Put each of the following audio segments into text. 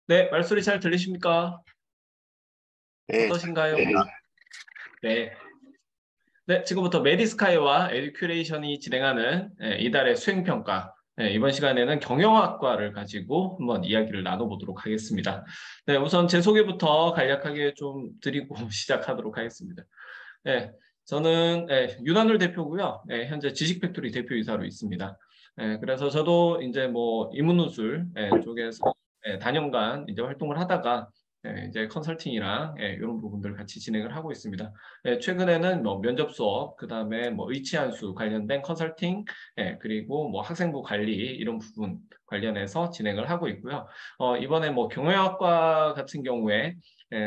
네, 말소리 잘 들리십니까? 네, 잘 어떠신가요? 들립니다. 네. 네, 지금부터 메디스카이와 에듀큐레이션이 진행하는 이달의 수행평가. 이번 시간에는 경영학과를 가지고 한번 이야기를 나눠보도록 하겠습니다. 네, 우선 제 소개부터 간략하게 좀 드리고 시작하도록 하겠습니다. 네, 저는 윤한울 대표고요. 현재 지식팩토리 대표이사로 있습니다. 그래서 저도 이제 뭐 인문우술 쪽에서 다년간 이제 활동을 하다가 이제 컨설팅이랑 이런 부분들 같이 진행을 하고 있습니다. 최근에는 뭐 면접 수업, 그다음에 뭐 의치한수 관련된 컨설팅, 그리고 뭐 학생부 관리 이런 부분 관련해서 진행을 하고 있고요. 이번에 뭐 경영학과 같은 경우에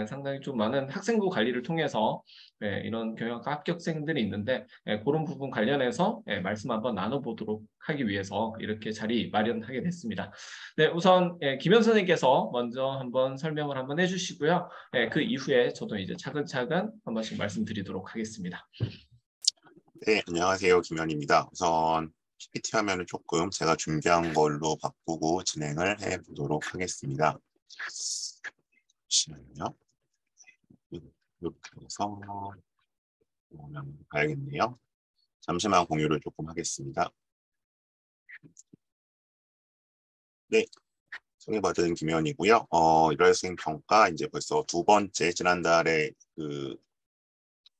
상당히 좀 많은 학생부 관리를 통해서 이런 경영학과 합격생들이 있는데 그런 부분 관련해서 말씀 한번 나눠보도록 하기 위해서 이렇게 자리 마련하게 됐습니다. 네, 우선 김현 선생님께서 먼저 한번 설명을 한번 해주시고요. 그 이후에 저도 이제 차근차근 한 번씩 말씀드리도록 하겠습니다. 네, 안녕하세요. 김현입니다. 우선 PPT 화면을 조금 제가 준비한 걸로 바꾸고 진행을 해보도록 하겠습니다. 잠시만요. 이렇게 해서 보면 봐야겠네요. 잠시만 공유를 조금 하겠습니다. 네, 소개받은 김현이고요. 일월 수행평가 이제 벌써 두 번째, 지난달에 그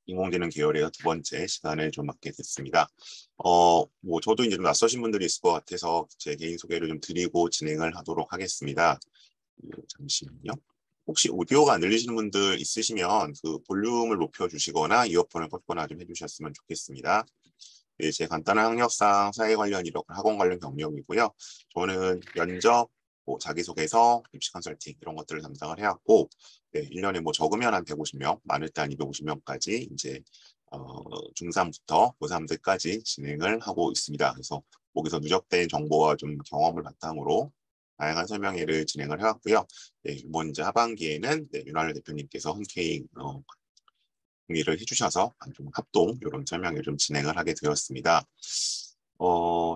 인공지능 계열에서 두 번째 시간을 좀 맡게 됐습니다. 뭐 저도 이제 좀 낯서신 분들이 있을 것 같아서 제 개인 소개를 좀 드리고 진행을 하도록 하겠습니다. 잠시만요. 혹시 오디오가 안 들리시는 분들 있으시면 그 볼륨을 높여주시거나 이어폰을 꽂거나 좀 해주셨으면 좋겠습니다. 네, 제 간단한 학력상 사회 관련 이력, 학원 관련 경력이고요. 저는 면접, 뭐 자기소개서, 입시 컨설팅 이런 것들을 담당을 해왔고, 네, 1년에 뭐 적으면 한 150명, 많을 때 한 250명까지 이제 중3부터 고3들까지 진행을 하고 있습니다. 그래서 거기서 누적된 정보와 좀 경험을 바탕으로 다양한 설명회를 진행을 해왔고요. 네, 이번 이제 하반기에는 네, 윤활 대표님께서 흔쾌히 동의를 해주셔서 좀 합동 이런 설명을 좀 진행을 하게 되었습니다.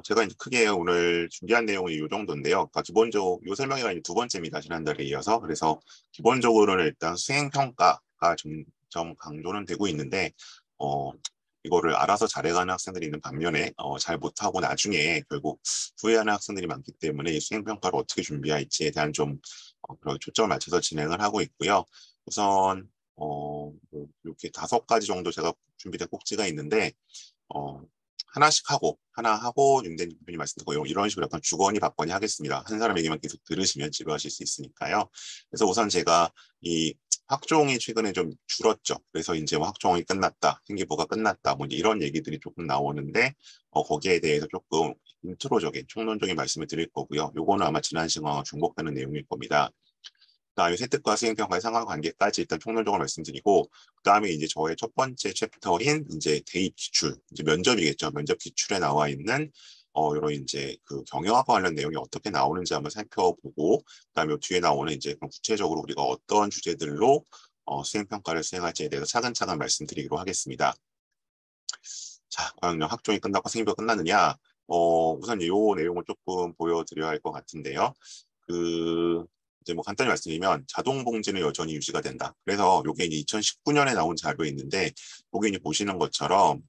제가 이제 크게 오늘 준비한 내용은 이 정도인데요. 그러니까 기본적으로 이 설명회가 이제 두 번째입니다. 지난달에 이어서. 그래서 기본적으로는 일단 수행평가가 좀 강조는 되고 있는데, 이거를 알아서 잘해가는 학생들이 있는 반면에 잘 못하고 나중에 결국 후회하는 학생들이 많기 때문에 이 수행평가를 어떻게 준비할지에 대한 좀 그런 초점을 맞춰서 진행을 하고 있고요. 우선 뭐 이렇게 5가지 정도 제가 준비된 꼭지가 있는데 하나씩 하고 하나 하고 윤 대표님 말씀드리고 이런 식으로 약간 주거니 받거니 하겠습니다. 한 사람 얘기만 계속 들으시면 지루하실 수 있으니까요. 그래서 우선 제가 이 학종이 최근에 좀 줄었죠. 그래서 이제 뭐 학종이 끝났다, 생기부가 끝났다, 뭐 이런 얘기들이 조금 나오는데 거기에 대해서 조금 인트로적인 총론적인 말씀을 드릴 거고요. 요거는 아마 지난 시간과 중복되는 내용일 겁니다. 그다음에 세특과 수행평가의 상관관계까지 일단 총론적으로 말씀드리고 그다음에 이제 저의 첫 번째 챕터인 이제 대입 기출, 이제 면접이겠죠. 면접 기출에 나와 있는 이런 이제 그 경영학과 관련 내용이 어떻게 나오는지 한번 살펴보고 그다음에 뒤에 나오는 이제 구체적으로 우리가 어떤 주제들로 수행평가를 수행할지에 대해서 차근차근 말씀드리기로 하겠습니다. 자, 과연 학종이 끝나고 생기부가 끝났느냐? 우선 이 내용을 조금 보여드려야 할 것 같은데요. 이제 뭐 간단히 말씀드리면 자동 봉지는 여전히 유지가 된다. 그래서 이게 이제 2019년에 나온 자료에 있는데 여기 이제 보시는 것처럼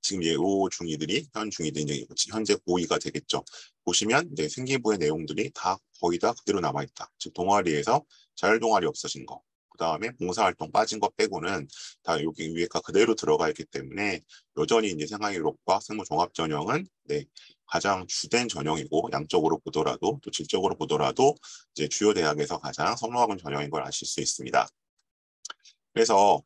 지금 예고 중이들이 현 중이들이 이제 현재 고2가 되겠죠. 보시면 이제 생기부의 내용들이 다 거의 다 그대로 남아 있다. 즉 동아리에서 자율 동아리 없어진 거. 그 다음에 봉사활동 빠진 것 빼고는 다 여기 위에가 그대로 들어가 있기 때문에 여전히 이제 생활기록과 학생부 종합전형은 네, 가장 주된 전형이고 양적으로 보더라도 또 질적으로 보더라도 이제 주요 대학에서 가장 선호하는 전형인 걸 아실 수 있습니다. 그래서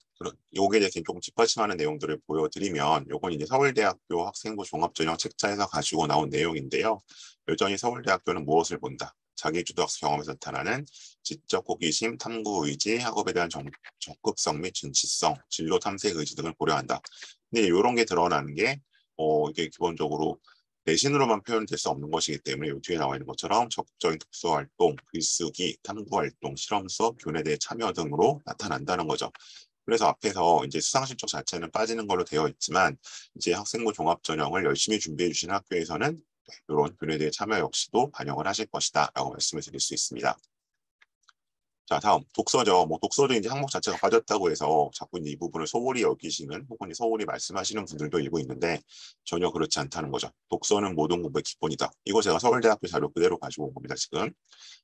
요게 대해서 조금 뒷받침하는 내용들을 보여드리면 요건 이제 서울대학교 학생부 종합전형 책자에서 가지고 나온 내용인데요. 여전히 서울대학교는 무엇을 본다? 자기주도 학습 경험에서 나타나는 지적 호기심, 탐구 의지, 학업에 대한 적극성 및 진취성, 진로 탐색 의지 등을 고려한다. 근데 이런 게 드러나는 게 이게 기본적으로 내신으로만 표현될 수 없는 것이기 때문에 이 뒤에 나와 있는 것처럼 적극적인 특수활동, 글쓰기, 탐구활동, 실험수업, 교내대 참여 등으로 나타난다는 거죠. 그래서 앞에서 이제 수상실적 자체는 빠지는 걸로 되어 있지만 이제 학생부 종합전형을 열심히 준비해 주신 학교에서는 이런 교내대 참여 역시도 반영을 하실 것이다 라고 말씀을 드릴 수 있습니다. 자, 다음 독서죠. 뭐 독서도 이제 항목 자체가 빠졌다고 해서 자꾸 이제 이 부분을 소홀히 여기시는 혹은 소홀히 말씀하시는 분들도 일부 있는데 전혀 그렇지 않다는 거죠. 독서는 모든 공부의 기본이다. 이거 제가 서울대학교 자료 그대로 가지고 온 겁니다, 지금.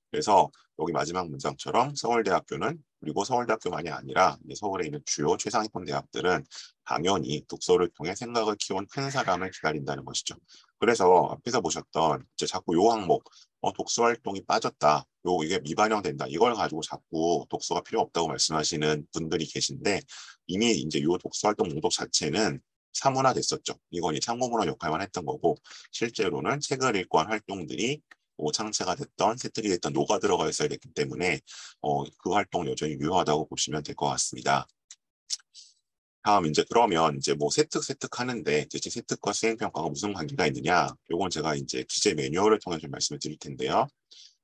그래서 여기 마지막 문장처럼 서울대학교는 그리고 서울대학교만이 아니라 서울에 있는 주요 최상위권 대학들은 당연히 독서를 통해 생각을 키운 큰 사람을 기다린다는 것이죠. 그래서 앞에서 보셨던 이제 자꾸 요 항목 독서 활동이 빠졌다. 이게 미반영된다. 이걸 가지고 자꾸 독서가 필요 없다고 말씀하시는 분들이 계신데 이미 이제 요 독서 활동 목록 자체는 사문화됐었죠. 이건 참고문헌 역할만 했던 거고 실제로는 책을 읽고 한 활동들이 뭐 창체가 됐던 세특이 됐던 노가 들어가 있어야 됐기 때문에 그 활동은 여전히 유효하다고 보시면 될 것 같습니다. 다음 이제 그러면 이제 뭐 세특 하는데 대체 세특과 수행평가가 무슨 관계가 있느냐? 요건 제가 이제 기재 매뉴얼을 통해 좀 말씀을 드릴 텐데요.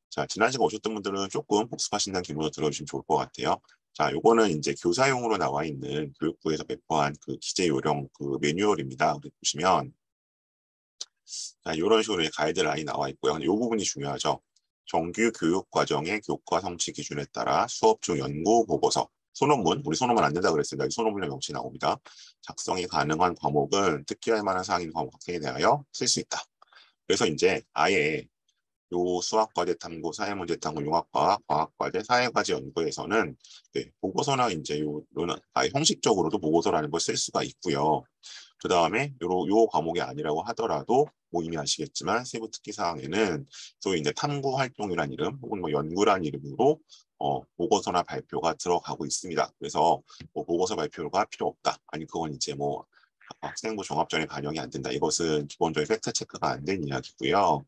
자, 지난 시간 오셨던 분들은 조금 복습하신다는 기분으로 들어주시면 좋을 것 같아요. 자, 요거는 이제 교사용으로 나와 있는 교육부에서 배포한 그 기재 요령 그 매뉴얼입니다. 보시면 자, 이런 식으로 가이드라인이 나와 있고요. 근데 이 부분이 중요하죠. 정규 교육 과정의 교과 성취 기준에 따라 수업 중 연구 보고서, 소논문, 우리 소논문 안 된다 그랬습니다. 소논문형 명시 나옵니다. 작성이 가능한 과목은 특기할 만한 사항인 과목 학생에 대하여 쓸 수 있다. 그래서 이제 아예 요 수학과제 탐구, 사회문제 탐구, 융합과학, 과학과제, 사회과제 연구에서는 보고서나 이제 요는 아예 형식적으로도 보고서라는 걸 쓸 수가 있고요. 그 다음에 요 과목이 아니라고 하더라도 뭐 이미 아시겠지만 세부 특기 사항에는 소위 이제 탐구 활동이란 이름 혹은 뭐 연구란 이름으로 보고서나 발표가 들어가고 있습니다. 그래서 뭐 보고서 발표가 필요 없다. 아니 그건 이제 뭐 학생부 종합전에 반영이 안 된다. 이것은 기본적인 팩트 체크가 안 된 이야기고요.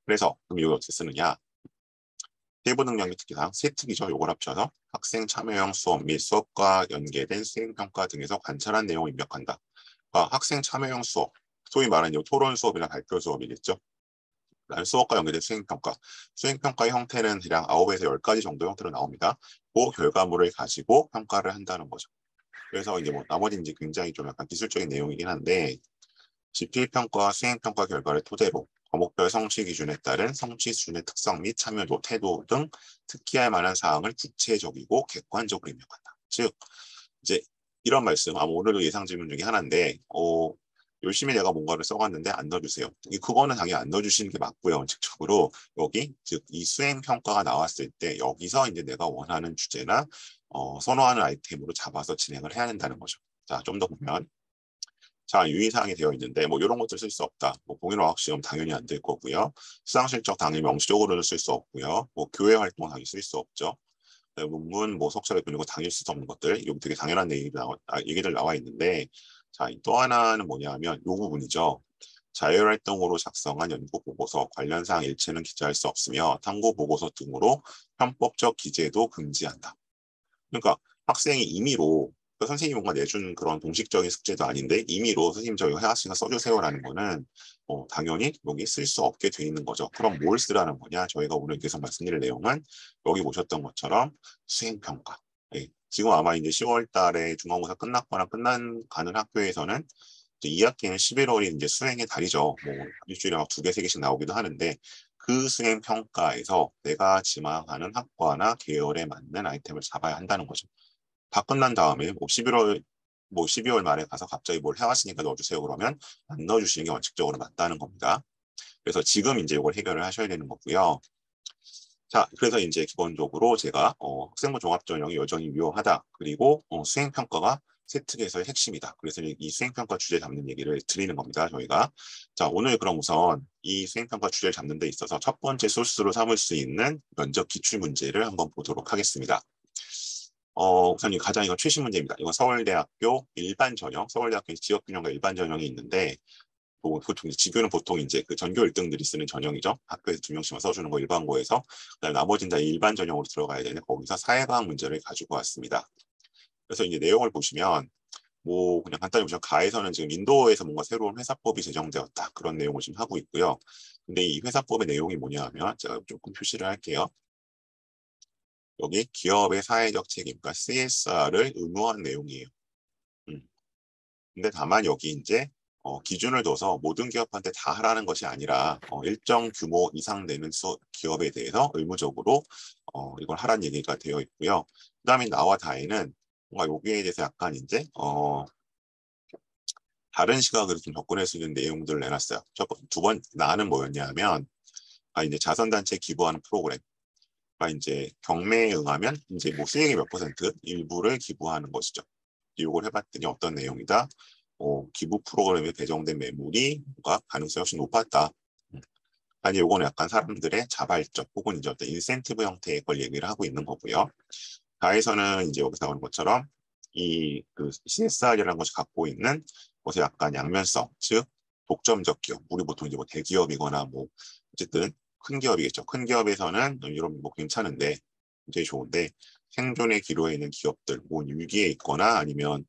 그래서 그럼 이걸 어떻게 쓰느냐? 세부 능력의 특기사항 세 특이죠. 요걸 합쳐서 학생 참여형 수업 및 수업과 연계된 수행평가 등에서 관찰한 내용을 입력한다. 학생 참여형 수업, 소위 말하는 토론 수업이나 발표 수업이겠죠. 수업과 연계된 수행평가. 수행평가의 형태는 대략 9에서 10가지 정도 형태로 나옵니다. 그 결과물을 가지고 평가를 한다는 거죠. 그래서 이제 뭐 나머지는 이제 굉장히 좀 약간 기술적인 내용이긴 한데 지필평가와 수행평가 결과를 토대로 과목별 성취 기준에 따른 성취 수준의 특성 및 참여도, 태도 등 특기할 만한 사항을 구체적이고 객관적으로 입력한다. 즉 이제 이런 말씀, 오늘도 예상 질문 중에 하나인데 열심히 내가 뭔가를 써갔는데 안 넣어주세요. 그거는 당연히 안 넣어주시는 게 맞고요. 원칙적으로 여기 즉 이 수행 평가가 나왔을 때 여기서 이제 내가 원하는 주제나 선호하는 아이템으로 잡아서 진행을 해야 된다는 거죠. 자, 좀 더 보면 자, 유의사항이 되어 있는데 뭐 이런 것들 쓸 수 없다. 뭐 공인어학 시험 당연히 안 될 거고요. 수상실적 당연히 명시적으로는 쓸 수 없고요. 뭐 교회 활동 당연히 쓸 수 없죠. 논문, 뭐 석사를 보내고 당일 수 없는 것들, 여기 되게 당연한 얘기들 나와 있는데, 자, 또 하나는 뭐냐면 이 부분이죠. 자율활동으로 작성한 연구 보고서 관련 사항 일체는 기재할 수 없으며 탐구 보고서 등으로 편법적 기재도 금지한다. 그러니까 학생이 임의로 선생님이 뭔가 내준 그런 공식적인 숙제도 아닌데 임의로 선생님 저 이거 해왔으니까 써주세요라는 거는 당연히 여기 쓸 수 없게 돼 있는 거죠. 그럼 뭘 쓰라는 거냐? 저희가 오늘 계속 말씀드릴 내용은 여기 보셨던 것처럼 수행평가. 네. 지금 아마 이제 10월 달에 중간고사 끝났거나 가는 학교에서는 이제 2학기는 11월이 이제 수행의 달이죠. 뭐 일주일에 막 2개, 3개씩 나오기도 하는데 그 수행 평가에서 내가 지망하는 학과나 계열에 맞는 아이템을 잡아야 한다는 거죠. 다 끝난 다음에 뭐 12월 말에 가서 갑자기 뭘 해왔으니까 넣어주세요 그러면 안 넣어주시는 게 원칙적으로 맞다는 겁니다. 그래서 지금 이제 이걸 해결을 하셔야 되는 거고요. 자, 그래서 이제 기본적으로 제가 학생부 종합전형이 여전히 유효하다. 그리고 수행평가가 세특에서의 핵심이다. 그래서 이 수행평가 주제 잡는 얘기를 드리는 겁니다. 저희가. 자, 오늘 그럼 우선 이 수행평가 주제를 잡는 데 있어서 첫 번째 소스로 삼을 수 있는 면접 기출문제를 한번 보도록 하겠습니다. 우선 가장 이건 최신 문제입니다. 이건 서울대학교 일반 전형, 서울대학교 지역균형과 일반 전형이 있는데 보통 지교는 보통 이제 그 전교 1등들이 쓰는 전형이죠. 학교에서 2명씩만 써주는 거 일반고에서. 그다음에 나머지는 다 일반 전형으로 들어가야 되는 거기서 사회과학 문제를 가지고 왔습니다. 그래서 이제 내용을 보시면 뭐 그냥 간단히 보시면 가에서는 지금 인도에서 뭔가 새로운 회사법이 제정되었다. 그런 내용을 지금 하고 있고요. 근데 이 회사법의 내용이 뭐냐 하면 제가 조금 표시를 할게요. 여기 기업의 사회적 책임, 그러니까 CSR을 의무화한 내용이에요. 근데 다만 여기 이제 기준을 둬서 모든 기업한테 다 하라는 것이 아니라 일정 규모 이상 되는 기업에 대해서 의무적으로 이걸 하라는 얘기가 되어 있고요. 그다음에 나와 다에는 뭔가 여기에 대해서 약간 이제 다른 시각으로 좀 접근할 수 있는 내용들을 내놨어요. 나는 뭐였냐면 이제 자선단체 기부하는 프로그램. 이제 경매에 응하면 이제 뭐 수익의 몇 %, 일부를 기부하는 것이죠. 이걸 해봤더니 어떤 내용이다. 기부 프로그램에 배정된 매물이 뭔가 가능성이 훨씬 높았다. 아니, 요거는 약간 사람들의 자발적 혹은 이제 어떤 인센티브 형태의 걸 얘기를 하고 있는 거고요. 다에서는 이제 여기서 나오는 것처럼 그 CSR이라는 것이 갖고 있는 것의 약간 양면성, 즉 독점적 기업, 우리 보통 이제 뭐 대기업이거나 뭐 어쨌든 큰 기업이겠죠. 큰 기업에서는 이런 뭐 괜찮은데 굉장히 좋은데 생존의 기로에 있는 기업들, 뭐 위기에 있거나 아니면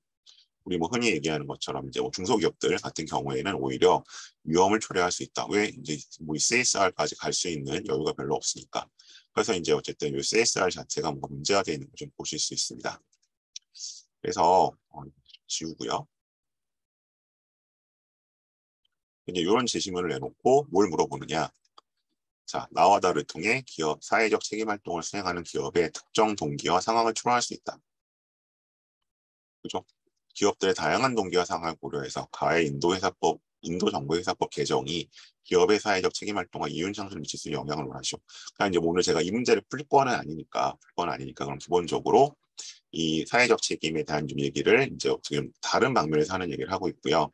우리 뭐 흔히 얘기하는 것처럼 이제 뭐 중소기업들 같은 경우에는 오히려 위험을 초래할 수 있다. 왜 이제 뭐 CSR까지 갈 수 있는 여유가 별로 없으니까. 그래서 이제 어쨌든 이 CSR 자체가 뭔가 문제가 되어 있는 걸 좀 보실 수 있습니다. 그래서 지우고요. 이제 이런 제시문을 내놓고 뭘 물어보느냐. 자, 나와 다를 통해 기업 사회적 책임 활동을 수행하는 기업의 특정 동기와 상황을 추론할 수 있다. 그죠? 기업들의 다양한 동기와 상황을 고려해서 가해 인도정보회사법 개정이 기업의 사회적 책임 활동과 이윤 창출에 미칠 수 있는 영향을 원하시오. 그러니까 이제 오늘 제가 이 문제를 풀 건 아니니까 그럼 기본적으로 이 사회적 책임에 대한 좀 얘기를 이제 지금 다른 방면에서 하는 얘기를 하고 있고요.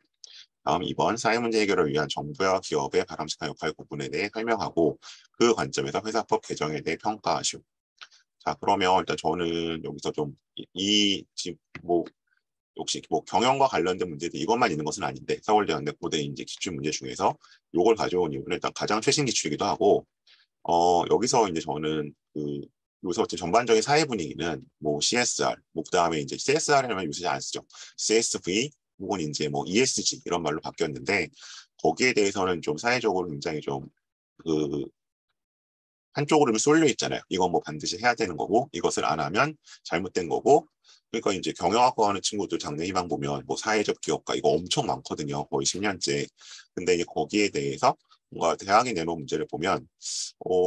다음 2번 사회문제 해결을 위한 정부와 기업의 바람직한 역할 구분에 대해 설명하고 그 관점에서 회사법 개정에 대해 평가하시오. 자, 그러면 일단 저는 여기서 좀 지금 뭐 혹시 뭐 경영과 관련된 문제도 이것만 있는 것은 아닌데 서울대학교 고대 이제 기출 문제 중에서 이걸 가져온 이유는 일단 가장 최신 기출이기도 하고 여기서 이제 저는 요새 전반적인 사회 분위기는 뭐 CSR, 뭐 그다음에 이제 CSR이라면 요새 잘 안 쓰죠. CSV 혹은 이제 뭐 ESG 이런 말로 바뀌었는데 거기에 대해서는 좀 사회적으로 굉장히 좀 한쪽으로 쏠려 있잖아요. 이건 뭐 반드시 해야 되는 거고 이것을 안 하면 잘못된 거고. 그러니까 이제 경영학과 하는 친구들 장래 희망 보면 뭐 사회적 기업가 이거 엄청 많거든요. 거의 10년째. 근데 이제 거기에 대해서 뭔가 대학이 내놓은 문제를 보면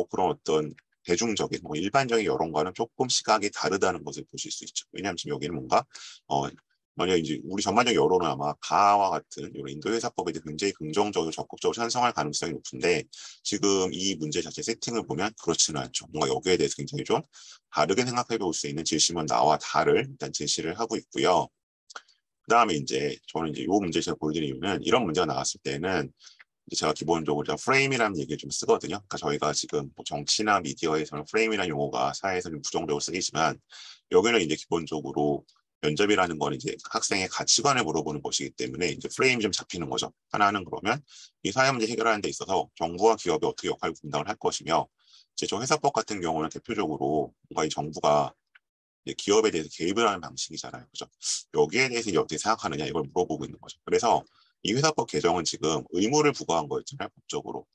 그런 어떤 대중적인 뭐 일반적인 여론과는 조금 시각이 다르다는 것을 보실 수 있죠. 왜냐하면 지금 여기는 뭔가 만약 이제 우리 전반적 여론은 아마 가와 같은 이런 인도회사법에 대해 굉장히 긍정적으로 적극적으로 찬성할 가능성이 높은데 지금 이 문제 자체 세팅을 보면 그렇지는 않죠. 뭔가 여기에 대해서 굉장히 좀 다르게 생각해 볼 수 있는 제시문 나와 다를 일단 제시를 하고 있고요. 그다음에 이제 저는 이제 이 문제를 제가 보여드린 이유는 이런 문제가 나왔을 때는 제가 기본적으로 프레임이라는 얘기를 좀 쓰거든요. 그러니까 저희가 지금 뭐 정치나 미디어에서는 프레임이라는 용어가 사회에서 좀 부정적으로 쓰이지만 여기는 이제 기본적으로 면접이라는 건 이제 학생의 가치관을 물어보는 것이기 때문에 이제 프레임이 좀 잡히는 거죠. 하나는 그러면 이 사회 문제 해결하는 데 있어서 정부와 기업이 어떻게 역할 분담을 할 것이며 이제 저 회사법 같은 경우는 대표적으로 뭔가 이 정부가 기업에 대해서 개입을 하는 방식이잖아요. 그죠? 여기에 대해서 이제 어떻게 생각하느냐 이걸 물어보고 있는 거죠. 그래서 이 회사법 개정은 지금 의무를 부과한 거였잖아요. 법적으로.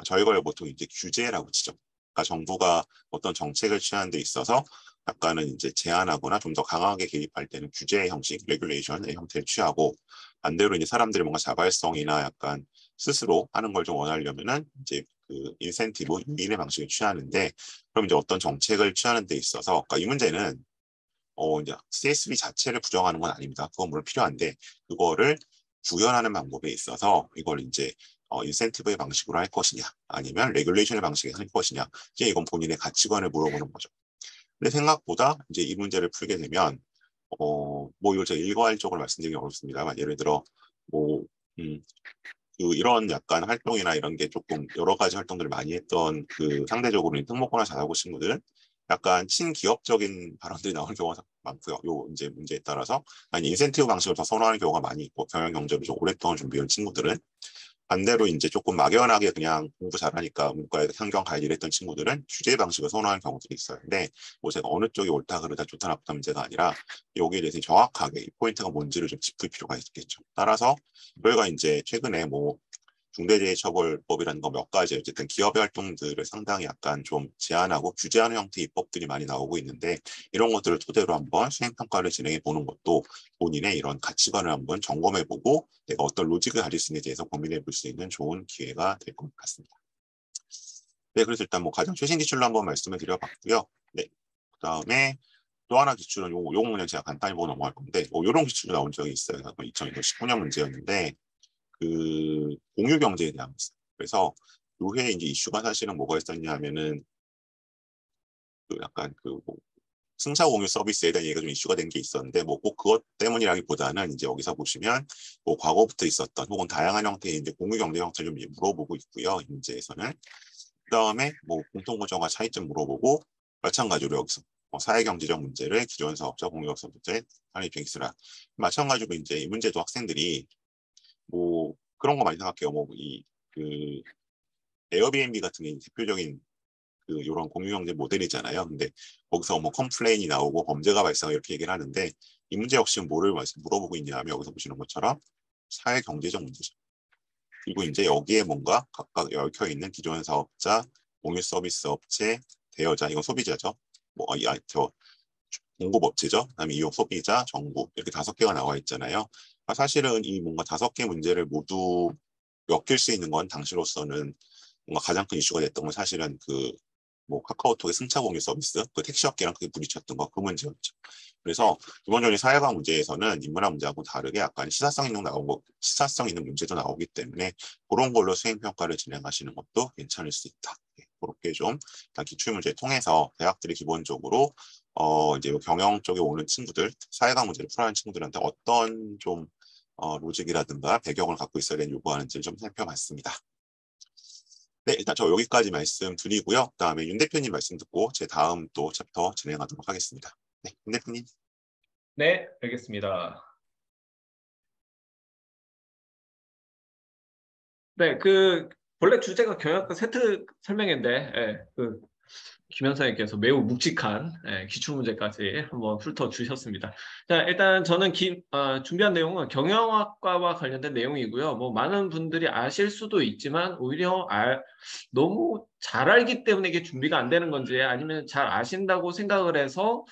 저희가 보통 이제 규제라고 치죠. 그러니까 정부가 어떤 정책을 취하는 데 있어서 약간은 이제 제한하거나 좀 더 강하게 개입할 때는 규제 형식, 레귤레이션의 형태를 취하고 반대로 이제 사람들이 뭔가 자발성이나 약간 스스로 하는 걸 좀 원하려면은 이제 인센티브, 유인의 방식을 취하는데 그럼 이제 어떤 정책을 취하는 데 있어서 그러니까 이 문제는 이제 CSV 자체를 부정하는 건 아닙니다. 그건 물론 필요한데 그거를 구현하는 방법에 있어서 이걸 이제 인센티브의 방식으로 할 것이냐 아니면 레귤레이션의 방식으로 할 것이냐 이제 이건 본인의 가치관을 물어보는 거죠. 근데 생각보다 이제 이 문제를 풀게 되면 뭐 이걸 제가 일괄적으로 말씀드리기 어렵습니다만 예를 들어 뭐 이런 약간 활동이나 이런 게 조금 여러 가지 활동들을 많이 했던 상대적으로 특목고나 잘하고 친구들은 약간 친기업적인 발언들이 나오는 경우가 많고요. 요 이제 문제에 따라서 아니 인센티브 방식을 더 선호하는 경우가 많이 있고 경영 경제를 좀 오랫동안 준비한 친구들은 반대로 이제 조금 막연하게 그냥 공부 잘하니까 문과에 환경 관리를 했던 친구들은 규제 방식을 선호하는 경우들이 있어요. 근데 뭐 제가 어느 쪽이 옳다 그르다 좋다 나쁘다 문제가 아니라 여기에 대해서 정확하게 이 포인트가 뭔지를 좀 짚을 필요가 있겠죠. 따라서 저희가 이제 최근에 뭐 중대재해처벌법이라는 거 몇 가지 어쨌든 기업의 활동들을 상당히 약간 좀 제한하고 규제하는 형태의 입법들이 많이 나오고 있는데 이런 것들을 토대로 한번 수행평가를 진행해 보는 것도 본인의 이런 가치관을 한번 점검해 보고 내가 어떤 로직을 가질 수 있는지에 대해서 고민해 볼 수 있는 좋은 기회가 될 것 같습니다. 네, 그래서 일단 뭐 가장 최신 기출로 한번 말씀을 드려봤고요. 네, 그다음에 또 하나 기출은 요거 그냥 제가 간단히 보고 넘어갈 건데 요런 기출이 나온 적이 있어요. 2019년 문제였는데 그 공유 경제에 대한 거였어요. 그래서 요해 이제 이슈가 사실은 뭐가 있었냐 하면은 그 약간 그 뭐 승차 공유 서비스에 대한 얘기가 좀 이슈가 된 게 있었는데 뭐 꼭 그것 때문이라기보다는 이제 여기서 보시면 뭐 과거부터 있었던 혹은 다양한 형태의 이제 공유 경제 형태를 좀 물어보고 있고요. 이 문제에서는 그다음에 뭐 공통구조와 차이점 물어보고 마찬가지로 여기서 사회경제적 문제를 기존 사업자 공유업 사업자의 편입 쟁스라 마찬가지로 이제 이 문제도 학생들이 뭐 그런 거 많이 생각해요. 뭐 이 그 에어비앤비 같은 게 대표적인 그 이런 공유경제 모델이잖아요. 근데 거기서 뭐 컴플레인이 나오고 범죄가 발생하고 이렇게 얘기를 하는데 이 문제 역시 뭐를 물어보고 있냐면 여기서 보시는 것처럼 사회경제적 문제죠. 그리고 이제 여기에 뭔가 각각 얽혀 있는 기존 사업자, 공유 서비스 업체, 대여자, 이건 소비자죠. 뭐 저 공급업체죠. 그다음에 이용 소비자, 정부 이렇게 5개가 나와 있잖아요. 그러니까 사실은 이 뭔가 5개 문제를 모두 엮일 수 있는 건 당시로서는 뭔가 가장 큰 이슈가 됐던 건 사실은 그 뭐 카카오톡의 승차 공유 서비스, 그 택시업계랑 크게 부딪혔던 거 그 문제였죠. 그래서 기본적인 사회과 문제에서는 인문학 문제하고 다르게 약간 시사성 있는 문제도 나오기 때문에 그런 걸로 수행 평가를 진행하시는 것도 괜찮을 수 있다. 그렇게 좀 기출 문제 통해서 대학들이 기본적으로 이제 경영 쪽에 오는 친구들, 사회과 문제를 풀어하는 친구들한테 어떤 좀 로직이라든가 배경을 갖고 있어야 되는 요구하는지를 좀 살펴봤습니다. 네, 일단 저 여기까지 말씀드리고요. 그다음에 윤 대표님 말씀 듣고 제 다음 또 챕터 진행하도록 하겠습니다. 네, 윤 대표님. 네, 알겠습니다. 네, 원래 주제가 경영학과 세트 설명인데, 김현사님께서 매우 묵직한 기출 문제까지 한번 훑어주셨습니다. 자, 일단 저는 준비한 내용은 경영학과와 관련된 내용이고요. 뭐 많은 분들이 아실 수도 있지만 오히려 너무 잘 알기 때문에 이게 준비가 안 되는 건지 아니면 잘 아신다고 생각을 해서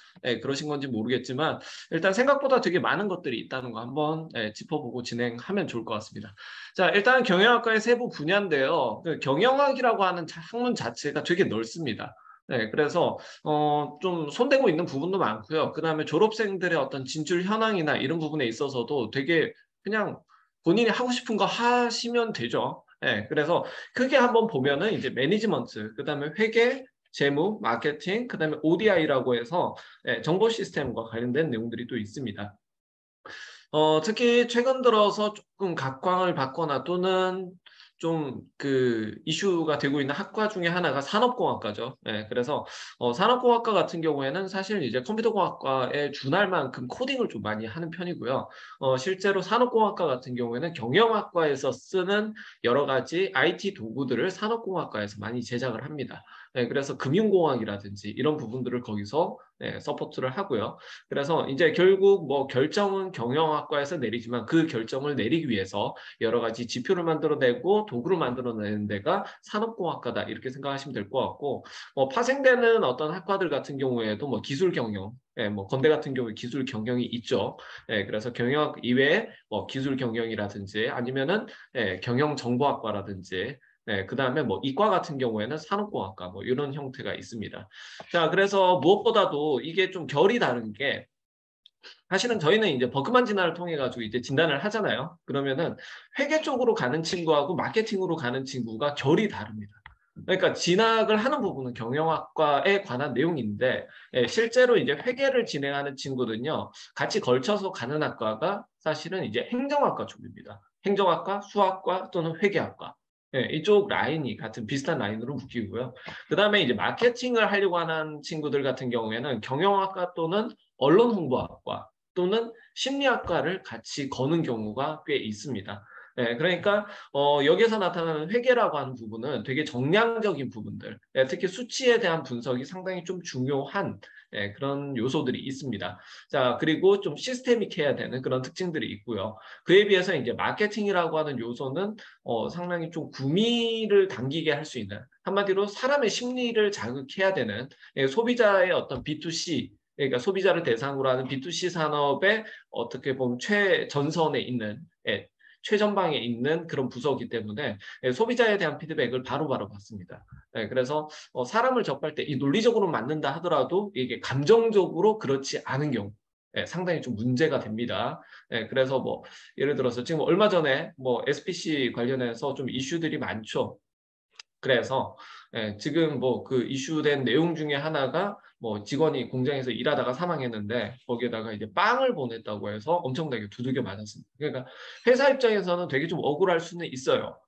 그러신 건지 모르겠지만 일단 생각보다 되게 많은 것들이 있다는 거 한번 짚어보고 진행하면 좋을 것 같습니다. 자, 일단 경영학과의 세부 분야인데요. 경영학이라고 하는 학문 자체가 되게 넓습니다. 네, 그래서 좀 손대고 있는 부분도 많고요. 그다음에 졸업생들의 어떤 진출 현황이나 이런 부분에 있어서도 되게 그냥 본인이 하고 싶은 거 하시면 되죠. 네, 그래서 크게 한번 보면은 이제 매니지먼트, 그다음에 회계, 재무, 마케팅, 그다음에 ODI라고 해서 정보 시스템과 관련된 내용들이 또 있습니다. 특히 최근 들어서 조금 각광을 받거나 또는 좀 이슈가 되고 있는 학과 중에 하나가 산업공학과죠. 그래서 산업공학과 같은 경우에는 사실 이제 컴퓨터공학과에 준할 만큼 코딩을 좀 많이 하는 편이고요. 실제로 산업공학과 같은 경우에는 경영학과에서 쓰는 여러 가지 IT 도구들을 산업공학과에서 많이 제작을 합니다. 그래서 금융공학이라든지 이런 부분들을 거기서 서포트를 하고요. 그래서 이제 결국 뭐 결정은 경영학과에서 내리지만 그 결정을 내리기 위해서 여러 가지 지표를 만들어내고 도구를 만들어내는 데가 산업공학과다 이렇게 생각하시면 될 것 같고 파생되는 어떤 학과들 같은 경우에도 뭐 기술 경영, 뭐 건대 같은 경우에 기술 경영이 있죠. 그래서 경영학 이외에 뭐 기술 경영이라든지 아니면은 경영정보학과라든지 그다음에 뭐 이과 같은 경우에는 산업공학과 뭐 이런 형태가 있습니다. 자, 그래서 무엇보다도 이게 좀 결이 다른 게 사실은 저희는 이제 버크만 진화를 통해 가지고 이제 진단을 하잖아요. 그러면은 회계 쪽으로 가는 친구하고 마케팅으로 가는 친구가 결이 다릅니다. 그러니까 진학을 하는 부분은 경영학과에 관한 내용인데 실제로 이제 회계를 진행하는 친구들은요 같이 걸쳐서 가는 학과가 사실은 이제 행정학과 쪽입니다. 행정학과, 수학과 또는 회계학과. 이쪽 라인이 같은 비슷한 라인으로 묶이고요. 그다음에 이제 마케팅을 하려고 하는 친구들 같은 경우에는 경영학과 또는 언론홍보학과 또는 심리학과를 같이 거는 경우가 꽤 있습니다. 그러니까 여기서 나타나는 회계라고 하는 부분은 되게 정량적인 부분들, 특히 수치에 대한 분석이 상당히 좀 중요한 그런 요소들이 있습니다. 자, 그리고 좀 시스테믹해야 되는 그런 특징들이 있고요. 그에 비해서 이제 마케팅이라고 하는 요소는 상당히 좀 구미를 당기게 할 수 있는, 한마디로 사람의 심리를 자극해야 되는 소비자의 어떤 B2C, 그러니까 소비자를 대상으로 하는 B2C 산업의 어떻게 보면 최전선에 있는, 최전방에 있는 그런 부서이기 때문에 소비자에 대한 피드백을 바로바로 받습니다. 그래서 사람을 접할 때 이 논리적으로 맞는다 하더라도 이게 감정적으로 그렇지 않은 경우 상당히 좀 문제가 됩니다. 그래서 뭐 예를 들어서 지금 얼마 전에 뭐 SPC 관련해서 좀 이슈들이 많죠. 그래서 지금 뭐 그 이슈된 내용 중에 하나가 뭐 직원이 공장에서 일하다가 사망했는데 거기에다가 이제 빵을 보냈다고 해서 엄청나게 두들겨 맞았습니다. 그러니까 회사 입장에서는 되게 좀 억울할 수는 있어요.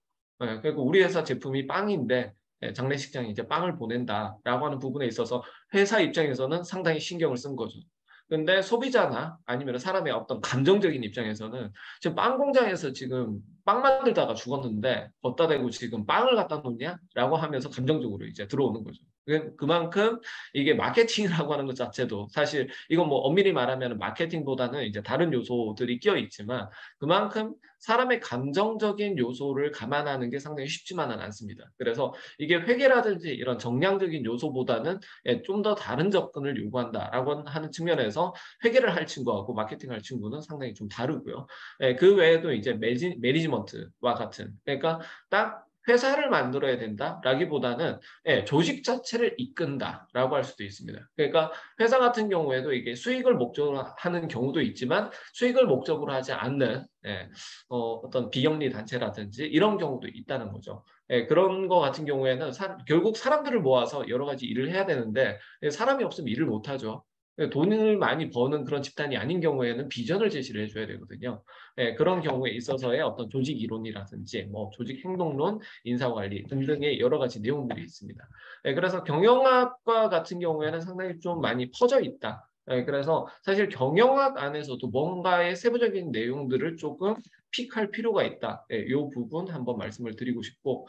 그리고 우리 회사 제품이 빵인데 장례식장에 이제 빵을 보낸다라고 하는 부분에 있어서 회사 입장에서는 상당히 신경을 쓴 거죠. 근데 소비자나 아니면 사람의 어떤 감정적인 입장에서는 지금 빵 공장에서 지금 빵 만들다가 죽었는데 걷다 대고 지금 빵을 갖다 놓냐? 라고 하면서 감정적으로 이제 들어오는 거죠. 그만큼 이게 마케팅이라고 하는 것 자체도 사실 이건 뭐 엄밀히 말하면 마케팅보다는 이제 다른 요소들이 끼어 있지만 그만큼 사람의 감정적인 요소를 감안하는 게 상당히 쉽지만은 않습니다. 그래서 이게 회계라든지 이런 정량적인 요소보다는 좀 더 다른 접근을 요구한다라고 하는 측면에서 회계를 할 친구하고 마케팅을 할 친구는 상당히 좀 다르고요. 그 외에도 이제 매니지먼트와 같은, 그러니까 딱 회사를 만들어야 된다라기보다는 조직 자체를 이끈다라고 할 수도 있습니다. 그러니까 회사 같은 경우에도 이게 수익을 목적으로 하는 경우도 있지만 수익을 목적으로 하지 않는 어떤 비영리 단체라든지 이런 경우도 있다는 거죠. 그런 거 같은 경우에는 결국 사람들을 모아서 여러 가지 일을 해야 되는데 사람이 없으면 일을 못 하죠. 돈을 많이 버는 그런 집단이 아닌 경우에는 비전을 제시를 해줘야 되거든요. 그런 경우에 있어서의 어떤 조직 이론이라든지 뭐 조직 행동론, 인사관리 등등의 여러 가지 내용들이 있습니다. 그래서 경영학과 같은 경우에는 상당히 좀 많이 퍼져 있다. 그래서 사실 경영학 안에서도 뭔가의 세부적인 내용들을 조금 픽할 필요가 있다. 이 부분 한번 말씀을 드리고 싶고,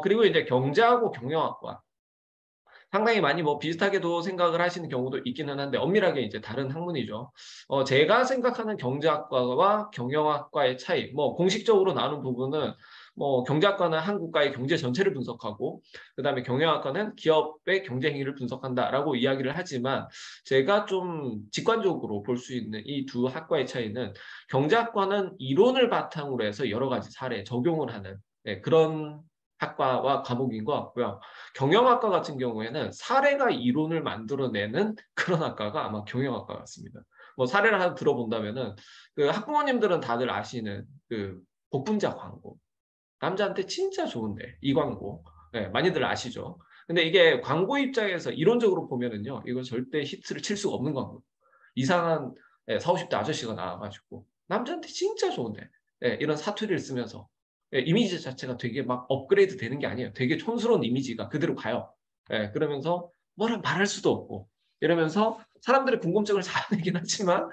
그리고 이제 경제하고 경영학과 상당히 많이 뭐 비슷하게도 생각을 하시는 경우도 있기는 한데 엄밀하게 이제 다른 학문이죠. 제가 생각하는 경제학과와 경영학과의 차이, 뭐 공식적으로 나눈 부분은 뭐 경제학과는 한 국가의 경제 전체를 분석하고 그다음에 경영학과는 기업의 경제 행위를 분석한다라고 이야기를 하지만 제가 좀 직관적으로 볼 수 있는 이 두 학과의 차이는 경제학과는 이론을 바탕으로 해서 여러 가지 사례 적용을 하는 그런 학과와 과목인 것 같고요. 경영학과 같은 경우에는 사례가 이론을 만들어내는 그런 학과가 아마 경영학과 같습니다. 뭐 사례를 하나 들어본다면은 그 학부모님들은 다들 아시는 그 복분자 광고. 남자한테 진짜 좋은데 이 광고. 많이들 아시죠? 근데 이게 광고 입장에서 이론적으로 보면은요. 이건 절대 히트를 칠 수가 없는 광고. 이상한 40, 50대 아저씨가 나와가지고 남자한테 진짜 좋은데 이런 사투리를 쓰면서 이미지 자체가 되게 막 업그레이드 되는 게 아니에요. 되게 촌스러운 이미지가 그대로 가요. 그러면서 뭐라 말할 수도 없고 이러면서 사람들의 궁금증을 자아내긴 하지만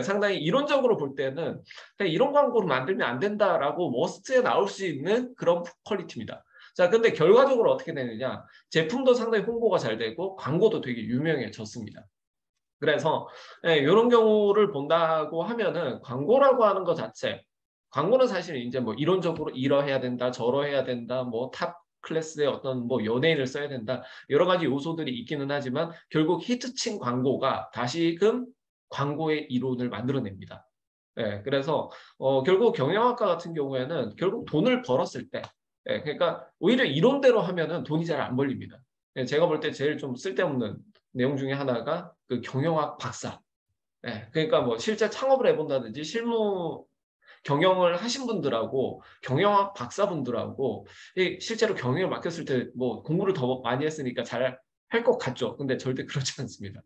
상당히 이론적으로 볼 때는 그냥 이런 광고를 만들면 안 된다라고 워스트에 나올 수 있는 그런 퀄리티입니다. 자, 근데 결과적으로 어떻게 되느냐? 제품도 상당히 홍보가 잘 되고 광고도 되게 유명해졌습니다. 그래서 이런 경우를 본다고 하면은 광고라고 하는 것 자체, 광고는 사실 이제 뭐 이론적으로 이러해야 된다, 저러해야 된다, 뭐 탑 클래스의 어떤 뭐 연예인을 써야 된다, 여러 가지 요소들이 있기는 하지만 결국 히트친 광고가 다시금 광고의 이론을 만들어냅니다. 그래서 결국 경영학과 같은 경우에는 결국 돈을 벌었을 때, 그러니까 오히려 이론대로 하면은 돈이 잘 안 벌립니다. 제가 볼 때 제일 좀 쓸데없는 내용 중에 하나가 그 경영학 박사. 그러니까 뭐 실제 창업을 해본다든지 실무 경영을 하신 분들하고 경영학 박사분들하고 실제로 경영을 맡겼을 때 뭐 공부를 더 많이 했으니까 잘 할 것 같죠. 근데 절대 그렇지 않습니다.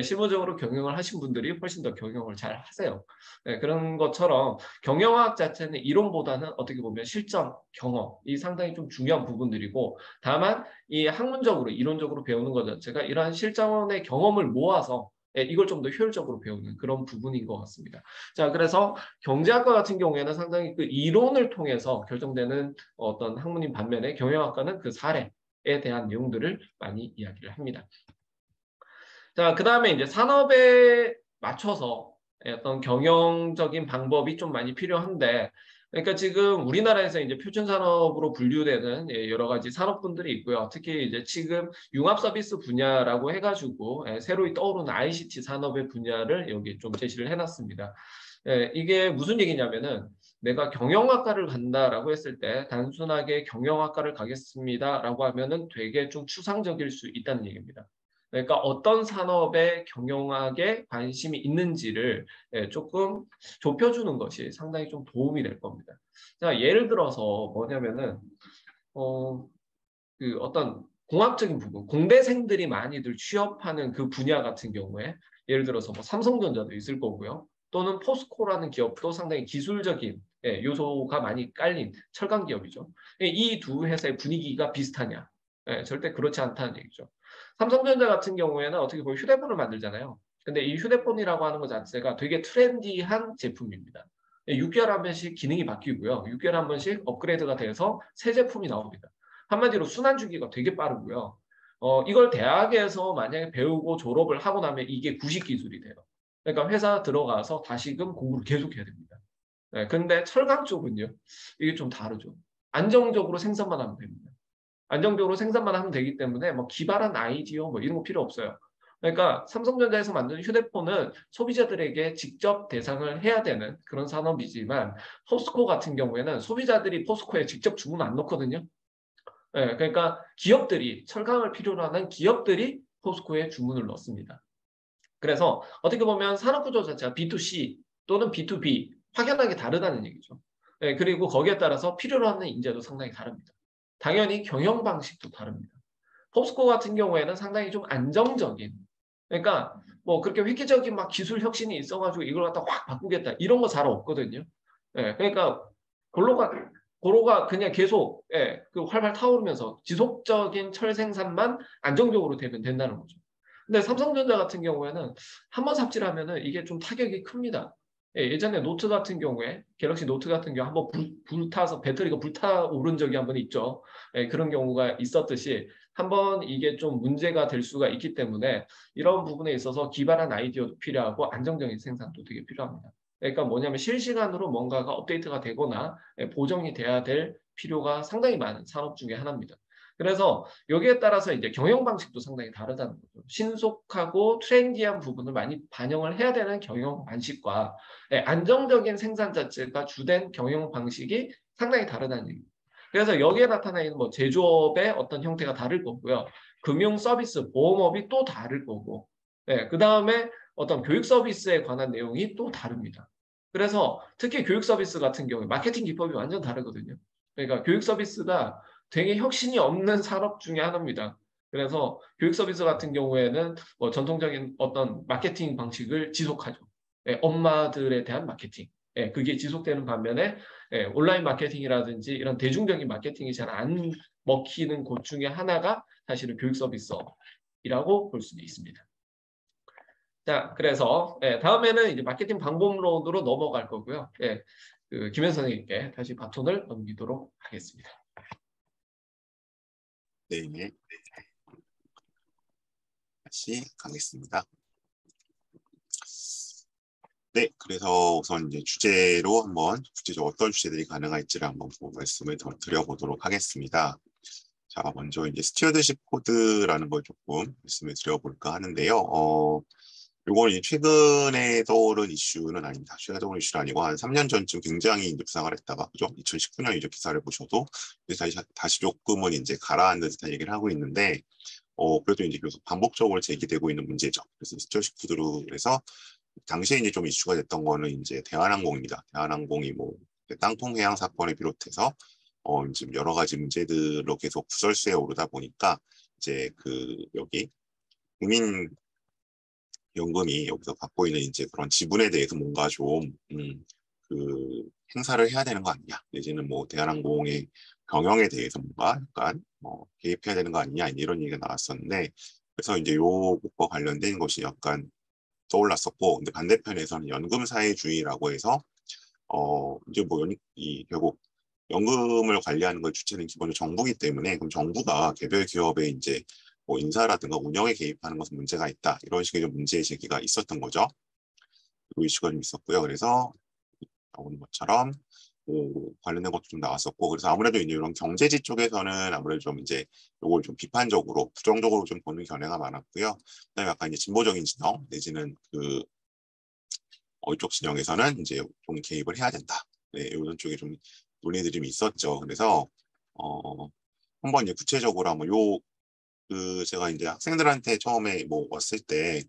실무적으로 경영을 하신 분들이 훨씬 더 경영을 잘 하세요. 그런 것처럼 경영학 자체는 이론보다는 어떻게 보면 실전, 경험이 상당히 좀 중요한 부분들이고 다만 이 학문적으로 이론적으로 배우는 것 자체가 이러한 실전의 경험을 모아서 이걸 좀 더 효율적으로 배우는 그런 부분인 것 같습니다. 자, 그래서 경제학과 같은 경우에는 상당히 그 이론을 통해서 결정되는 어떤 학문인 반면에 경영학과는 그 사례에 대한 내용들을 많이 이야기를 합니다. 자, 그 다음에 이제 산업에 맞춰서 어떤 경영적인 방법이 좀 많이 필요한데, 그러니까 지금 우리나라에서 이제 표준 산업으로 분류되는 여러 가지 산업군들이 있고요. 특히 이제 지금 융합 서비스 분야라고 해가지고 새로 떠오르는 ICT 산업의 분야를 여기 좀 제시를 해놨습니다. 이게 무슨 얘기냐면은 내가 경영학과를 간다라고 했을 때 단순하게 경영학과를 가겠습니다라고 하면은 되게 좀 추상적일 수 있다는 얘기입니다. 그러니까 어떤 산업에 경영학에 관심이 있는지를 조금 좁혀주는 것이 상당히 좀 도움이 될 겁니다. 자, 예를 들어서 뭐냐면은 그 어떤 공학적인 부분, 공대생들이 많이들 취업하는 그 분야 같은 경우에 예를 들어서 뭐 삼성전자도 있을 거고요. 또는 포스코라는 기업도 상당히 기술적인 요소가 많이 깔린 철강 기업이죠. 이 두 회사의 분위기가 비슷하냐? 절대 그렇지 않다는 얘기죠. 삼성전자 같은 경우에는 어떻게 보면 휴대폰을 만들잖아요. 근데 이 휴대폰이라고 하는 것 자체가 되게 트렌디한 제품입니다. 6개월에 한 번씩 기능이 바뀌고요. 6개월에 한 번씩 업그레이드가 돼서 새 제품이 나옵니다. 한마디로 순환 주기가 되게 빠르고요. 이걸 대학에서 만약에 배우고 졸업을 하고 나면 이게 구식 기술이 돼요. 그러니까 회사 들어가서 다시금 공부를 계속 해야 됩니다. 근데 철강 쪽은요, 이게 좀 다르죠. 안정적으로 생산만 하면 됩니다. 안정적으로 생산만 하면 되기 때문에 뭐 기발한 아이디어 뭐 이런 거 필요 없어요. 그러니까 삼성전자에서 만드는 휴대폰은 소비자들에게 직접 대상을 해야 되는 그런 산업이지만 포스코 같은 경우에는 소비자들이 포스코에 직접 주문 안 넣거든요. 그러니까 기업들이 철강을 필요로 하는 기업들이 포스코에 주문을 넣습니다. 그래서 어떻게 보면 산업구조 자체가 B2C 또는 B2B 확연하게 다르다는 얘기죠. 그리고 거기에 따라서 필요로 하는 인재도 상당히 다릅니다. 당연히 경영 방식도 다릅니다. 포스코 같은 경우에는 상당히 좀 안정적인, 그러니까 뭐 그렇게 획기적인 막 기술 혁신이 있어가지고 이걸 갖다 확 바꾸겠다 이런 거 잘 없거든요. 그러니까 고로가 그냥 계속 그 활발 타오르면서 지속적인 철 생산만 안정적으로 되면 된다는 거죠. 근데 삼성전자 같은 경우에는 한번 삽질하면은 이게 좀 타격이 큽니다. 예전에 노트 같은 경우에 갤럭시 노트 같은 경우 한번 불타서 배터리가 불타오른 적이 한번 있죠. 그런 경우가 있었듯이 한번 이게 좀 문제가 될 수가 있기 때문에 이런 부분에 있어서 기발한 아이디어도 필요하고 안정적인 생산도 되게 필요합니다. 그러니까 뭐냐면 실시간으로 뭔가가 업데이트가 되거나 보정이 돼야 될 필요가 상당히 많은 산업 중에 하나입니다. 그래서 여기에 따라서 이제 경영 방식도 상당히 다르다는 거죠. 신속하고 트렌디한 부분을 많이 반영을 해야 되는 경영 방식과 안정적인 생산 자체가 주된 경영 방식이 상당히 다르다는 얘기입니다. 그래서 여기에 나타나 있는 뭐 제조업의 어떤 형태가 다를 거고요. 금융 서비스, 보험업이 또 다를 거고, 그 다음에 어떤 교육 서비스에 관한 내용이 또 다릅니다. 그래서 특히 교육 서비스 같은 경우에 마케팅 기법이 완전 다르거든요. 그러니까 교육 서비스가 되게 혁신이 없는 산업 중에 하나입니다. 그래서 교육 서비스 같은 경우에는 뭐 전통적인 어떤 마케팅 방식을 지속하죠. 엄마들에 대한 마케팅. 그게 지속되는 반면에 온라인 마케팅이라든지 이런 대중적인 마케팅이 잘 안 먹히는 곳 중에 하나가 사실은 교육 서비스이라고 볼 수도 있습니다. 자, 그래서 다음에는 이제 마케팅 방법론으로 넘어갈 거고요. 그 김현 선생님께 다시 바톤을 넘기도록 하겠습니다. 네, 다시 가겠습니다. 네, 그래서 우선 이제 주제로 한번 구체적으로 어떤 주제들이 가능할지를 한번 말씀을 더 드려보도록 하겠습니다. 자, 먼저 이제 스튜어드십 코드라는 걸 조금 말씀을 드려볼까 하는데요. 이건 이제 최근에 떠오른 이슈는 아닙니다. 최근에 떠오른 이슈는 아니고 한 3년 전쯤 굉장히 이제 부상을 했다가, 그죠? 2019년 이제 기사를 보셔도 다시 조금은 이제 가라앉는 듯한 얘기를 하고 있는데, 그래도 이제 계속 반복적으로 제기되고 있는 문제죠. 그래서 스튜어드십 코드로 당시에 이제 좀 이슈가 됐던 거는 이제 대한항공입니다. 대한항공이 뭐 땅콩 해양 사건을 비롯해서 지금 여러 가지 문제들로 계속 구설수에 오르다 보니까 이제 여기 국민연금이 여기서 받고 있는 이제 그런 지분에 대해서 뭔가 좀 행사를 해야 되는 거 아니냐, 내지는 뭐 대한항공의 경영에 대해서 뭔가 약간 개입해야 되는 거 아니냐 이런 얘기가 나왔었는데, 그래서 이제 요것과 관련된 것이 약간 떠올랐었고, 근데 반대편에서는 연금 사회주의라고 해서 이제 뭐 결국 연금을 관리하는 걸 주체는 기본적으로 정부이기 때문에 그럼 정부가 개별 기업의 이제 뭐 인사라든가 운영에 개입하는 것은 문제가 있다, 이런 식의 좀 문제 제기가 있었던 거죠. 그리고 이슈가 좀 있었고요. 그래서 나오는 것처럼 관련된 것도 좀 나왔었고, 그래서 아무래도 이제 이런 경제지 쪽에서는 아무래도 좀 이제 이걸 좀 비판적으로 부정적으로 좀 보는 견해가 많았고요. 그다음에 약간 이제 진보적인 진영 내지는 이쪽 진영에서는 이제 좀 개입을 해야 된다, 네, 이런 쪽에 좀 논의들이 좀 있었죠. 그래서 한번 이제 구체적으로 한번 제가 이제 학생들한테 처음에 뭐 왔을 때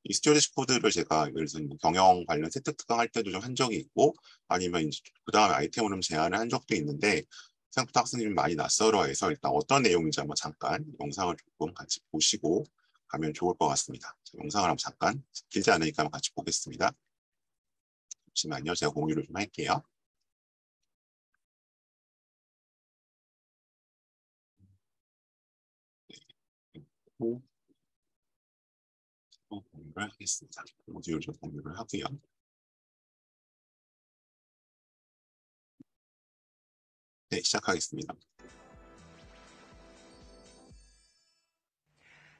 이 스튜어디십 코드를 제가 예를 들어서 뭐 경영 관련 세특 특강 할 때도 좀 한 적이 있고, 아니면 이제 그 다음에 아이템으로 제안을 한 적도 있는데 생각보다 학생들이 많이 낯설어해서 일단 어떤 내용인지 한번 잠깐 영상을 조금 같이 보시고 가면 좋을 것 같습니다. 영상을 한번 잠깐, 길지 않으니까 한번 같이 보겠습니다. 잠시만요, 제가 공유를 좀 할게요. 공유를 하겠습니다. 오디오를 좀 공유를 하고요. 네, 시작하겠습니다.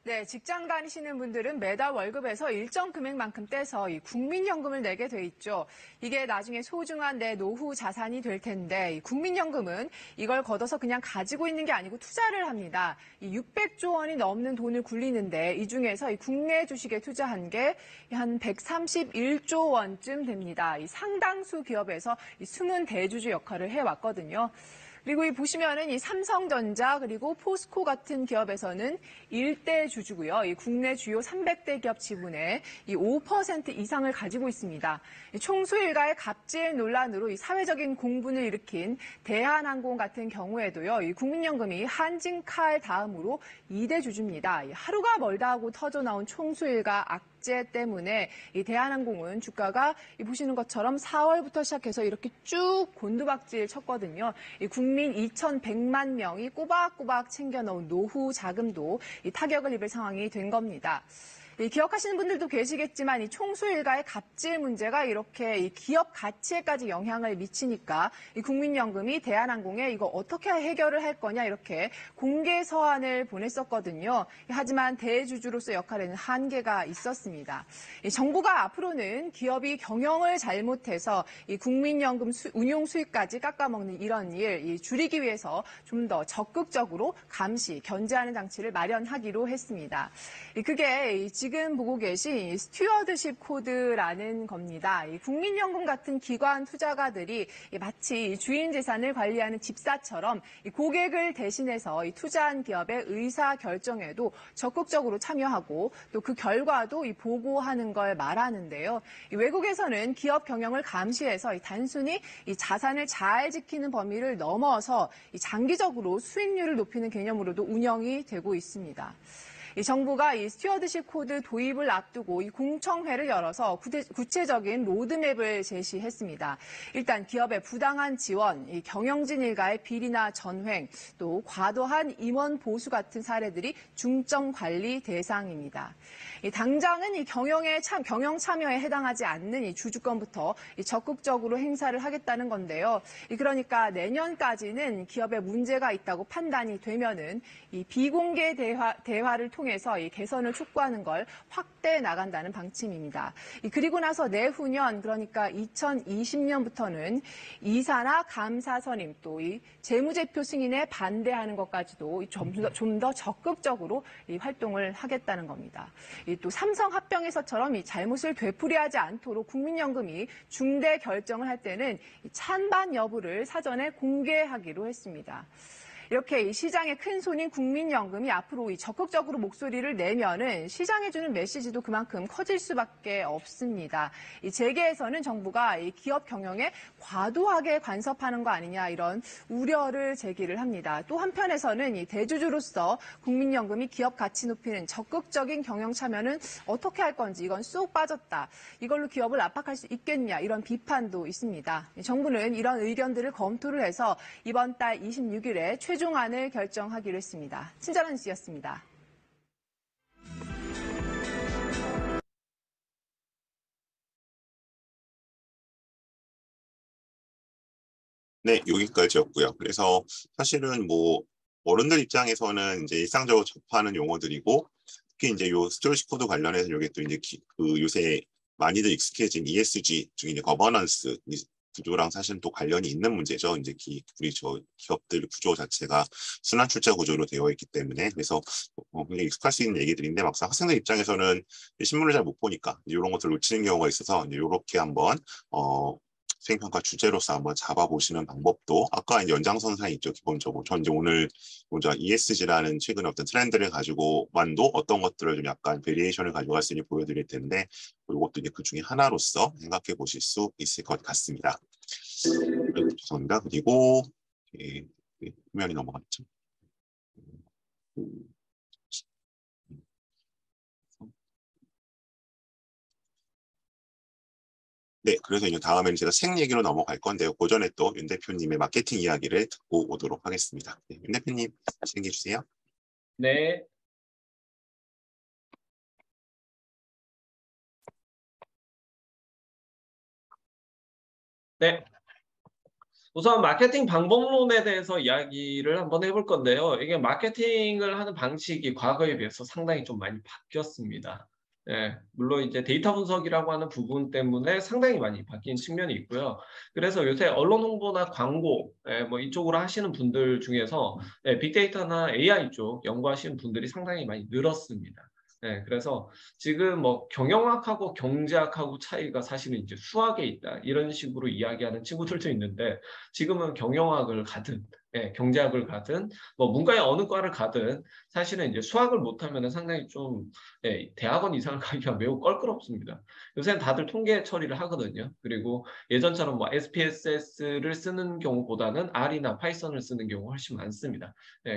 네, 직장 다니시는 분들은 매달 월급에서 일정 금액만큼 떼서 이 국민연금을 내게 돼 있죠. 이게 나중에 소중한 내 노후 자산이 될 텐데, 이 국민연금은 이걸 걷어서 그냥 가지고 있는 게 아니고 투자를 합니다. 이 600조 원이 넘는 돈을 굴리는데, 이 중에서 이 국내 주식에 투자한 게 한 131조 원쯤 됩니다. 이 상당수 기업에서 이 숨은 대주주 역할을 해왔거든요. 그리고 보시면은 이 삼성전자 그리고 포스코 같은 기업에서는 1대 주주고요. 이 국내 주요 300대 기업 지분의 이 5% 이상을 가지고 있습니다. 총수일가의 갑질 논란으로 이 사회적인 공분을 일으킨 대한항공 같은 경우에도요. 이 국민연금이 한진칼 다음으로 2대 주주입니다. 하루가 멀다 하고 터져 나온 총수일가 악재 때문에 이 대한항공은 주가가 보시는 것처럼 4월부터 시작해서 이렇게 쭉 곤두박질 쳤거든요. 이 국민 2,100만 명이 꼬박꼬박 챙겨놓은 노후 자금도 이 타격을 입을 상황이 된 겁니다. 기억하시는 분들도 계시겠지만 이 총수일가의 갑질 문제가 이렇게 이 기업 가치에까지 영향을 미치니까 이 국민연금이 대한항공에 이거 어떻게 해결을 할 거냐 이렇게 공개 서한을 보냈었거든요. 하지만 대주주로서 역할에는 한계가 있었습니다. 정부가 앞으로는 기업이 경영을 잘못해서 이 국민연금 운용 수익까지 깎아먹는 이런 일 줄이기 위해서 좀 더 적극적으로 감시, 견제하는 장치를 마련하기로 했습니다. 그게 지금 보고 계신 스튜어드십 코드라는 겁니다. 국민연금 같은 기관 투자가들이 마치 주인 재산을 관리하는 집사처럼 고객을 대신해서 투자한 기업의 의사 결정에도 적극적으로 참여하고 또 그 결과도 보고하는 걸 말하는데요. 외국에서는 기업 경영을 감시해서 단순히 자산을 잘 지키는 범위를 넘어서 장기적으로 수익률을 높이는 개념으로도 운영이 되고 있습니다. 정부가 스튜어드십 코드 도입을 앞두고 공청회를 열어서 구체적인 로드맵을 제시했습니다. 일단 기업의 부당한 지원, 경영진 일가의 비리나 전횡, 또 과도한 임원 보수 같은 사례들이 중점 관리 대상입니다. 당장은 경영 참여에 해당하지 않는 대주주권부터 적극적으로 행사를 하겠다는 건데요. 그러니까 내년까지는 기업에 문제가 있다고 판단이 되면은 비공개 대화를 통해서 개선을 촉구하는 걸 확대해 나간다는 방침입니다. 그리고 나서 내후년 그러니까 2020년부터는 이사나 감사 선임 또 재무제표 승인에 반대하는 것까지도 좀 더 적극적으로 활동을 하겠다는 겁니다. 또 삼성 합병에서처럼 잘못을 되풀이하지 않도록 국민연금이 중대 결정을 할 때는 찬반 여부를 사전에 공개하기로 했습니다. 이렇게 시장의 큰 손인 국민연금이 앞으로 적극적으로 목소리를 내면은 시장에 주는 메시지도 그만큼 커질 수밖에 없습니다. 재계에서는 정부가 기업 경영에 과도하게 간섭하는 거 아니냐 이런 우려를 제기를 합니다. 또 한편에서는 대주주로서 국민연금이 기업 가치 높이는 적극적인 경영 참여는 어떻게 할 건지 이건 쏙 빠졌다. 이걸로 기업을 압박할 수 있겠냐 이런 비판도 있습니다. 정부는 이런 의견들을 검토를 해서 이번 달 26일에 최종안을 결정하기로 했습니다. 친절한 뉴스였습니다. 네, 여기까지였고요. 그래서 사실은 뭐 어른들 입장에서는 이제 일상적으로 접하는 용어들이고, 특히 이제 요 스토리지 코드 관련해서 이게 또 이제 그 요새 많이들 익숙해진 ESG 중에 이제 거버넌스 구조랑 사실은 또 관련이 있는 문제죠. 이제 우리 저 기업들 구조 자체가 순환 출자 구조로 되어 있기 때문에. 그래서 굉장히 익숙할 수 있는 얘기들인데 막상 학생들 입장에서는 신문을 잘 못 보니까 이런 것들을 놓치는 경우가 있어서 이제 이렇게 한번 수행평가 주제로서 한번 잡아보시는 방법도 아까 연장선상에 있죠. 기본적으로 전 이제 오늘 먼저 ESG라는 최근에 어떤 트렌드를 가지고만도 어떤 것들을 좀 약간 베리에이션을 가져갈 수 있는 보여드릴 텐데, 이것도 이제 그 중에 하나로서 생각해 보실 수 있을 것 같습니다. 죄송합니다. 그리고 화면이 넘어갔죠. 네, 그래서 이제 다음에는 제가 책 얘기로 넘어갈 건데요. 그 전에 또 윤 대표님의 마케팅 이야기를 듣고 오도록 하겠습니다. 네, 윤 대표님, 진행해 주세요. 네. 네. 우선 마케팅 방법론에 대해서 이야기를 한번 해볼 건데요. 이게 마케팅을 하는 방식이 과거에 비해서 상당히 좀 많이 바뀌었습니다. 예, 물론 이제 데이터 분석이라고 하는 부분 때문에 상당히 많이 바뀐 측면이 있고요. 그래서 요새 언론 홍보나 광고, 뭐 이쪽으로 하시는 분들 중에서 빅데이터나 AI 쪽 연구하시는 분들이 상당히 많이 늘었습니다. 그래서 지금 뭐 경영학하고 경제학하고 차이가 사실은 이제 수학에 있다 이런 식으로 이야기하는 친구들도 있는데, 지금은 경영학을 가든 경제학을 가든 뭐 문과의 어느 과를 가든 사실은 이제 수학을 못하면 상당히 좀 대학원 이상을 가기가 매우 껄끄럽습니다. 요새는 다들 통계 처리를 하거든요. 그리고 예전처럼 뭐 SPSS를 쓰는 경우보다는 R이나 파이썬을 쓰는 경우가 훨씬 많습니다.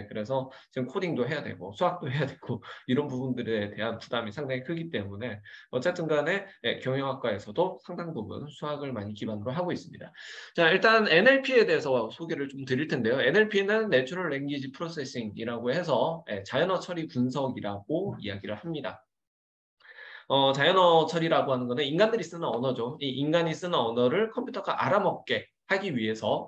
그래서 지금 코딩도 해야 되고 수학도 해야 되고 이런 부분들에 대한 부담이 상당히 크기 때문에 어쨌든 간에 경영학과에서도 상당 부분 수학을 많이 기반으로 하고 있습니다. 자, 일단 NLP에 대해서 소개를 좀 드릴 텐데요. NLP는 Natural Language Processing이라고 해서 자연어 처리 분석이라고 이야기를 합니다. 자연어 처리라고 하는 거는 인간들이 쓰는 언어죠. 이 인간이 쓰는 언어를 컴퓨터가 알아먹게 하기 위해서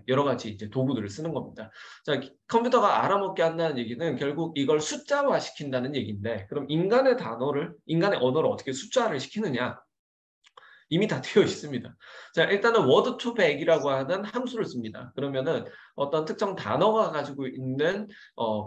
여러 가지 이제 도구들을 쓰는 겁니다. 자, 컴퓨터가 알아먹게 한다는 얘기는 결국 이걸 숫자화 시킨다는 얘기인데, 그럼 인간의 언어를 어떻게 숫자화를 시키느냐? 이미 다 되어 있습니다. 자, 일단은 word to back이라고 하는 함수를 씁니다. 그러면은 어떤 특정 단어가 가지고 있는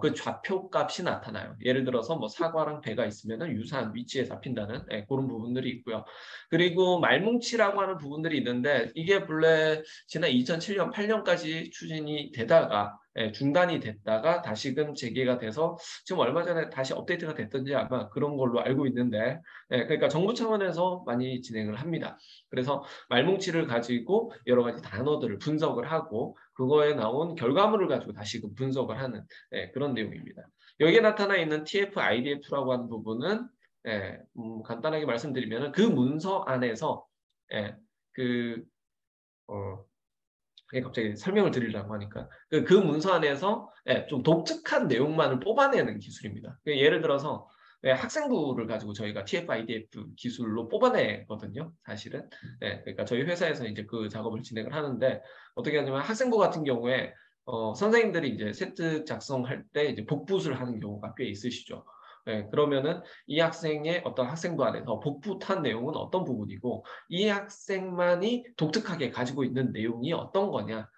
그 좌표 값이 나타나요. 예를 들어서 뭐 사과랑 배가 있으면은 유사한 위치에 잡힌다는 그런 부분들이 있고요. 그리고 말뭉치라고 하는 부분들이 있는데, 이게 본래 지난 2007년, 8년까지 추진이 되다가 중단이 됐다가 다시금 재개가 돼서 지금 얼마 전에 다시 업데이트가 됐던지 아마 그런 걸로 알고 있는데, 그러니까 정부 차원에서 많이 진행을 합니다. 그래서 말뭉치를 가지고 여러 가지 단어들을 분석을 하고 그거에 나온 결과물을 가지고 다시금 분석을 하는 그런 내용입니다. 여기에 나타나 있는 TF, IDF라고 하는 부분은 간단하게 말씀드리면 그 문서 안에서 갑자기 설명을 드리려고 하니까 그 문서 안에서 좀 독특한 내용만을 뽑아내는 기술입니다. 예를 들어서 학생부를 가지고 저희가 TF-IDF 기술로 뽑아내거든요. 사실은. 그러니까 저희 회사에서 이제 그 작업을 진행을 하는데, 어떻게 하냐면 학생부 같은 경우에 선생님들이 이제 세트 작성할 때 이제 복붙을 하는 경우가 꽤 있으시죠. 그러면은 이 학생의 어떤 학생부 안에서 복붙한 내용은 어떤 부분이고 이 학생만이 독특하게 가지고 있는 내용이 어떤 거냐,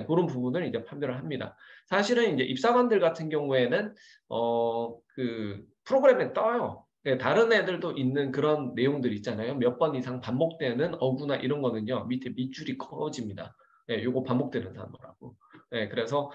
그런 부분을 이제 판별을 합니다. 사실은 이제 입사관들 같은 경우에는 그 프로그램에 떠요. 다른 애들도 있는 그런 내용들 있잖아요. 몇 번 이상 반복되는 어구나 이런 거는요, 밑에 밑줄이 커집니다. 요거 반복되는 단어라고. 그래서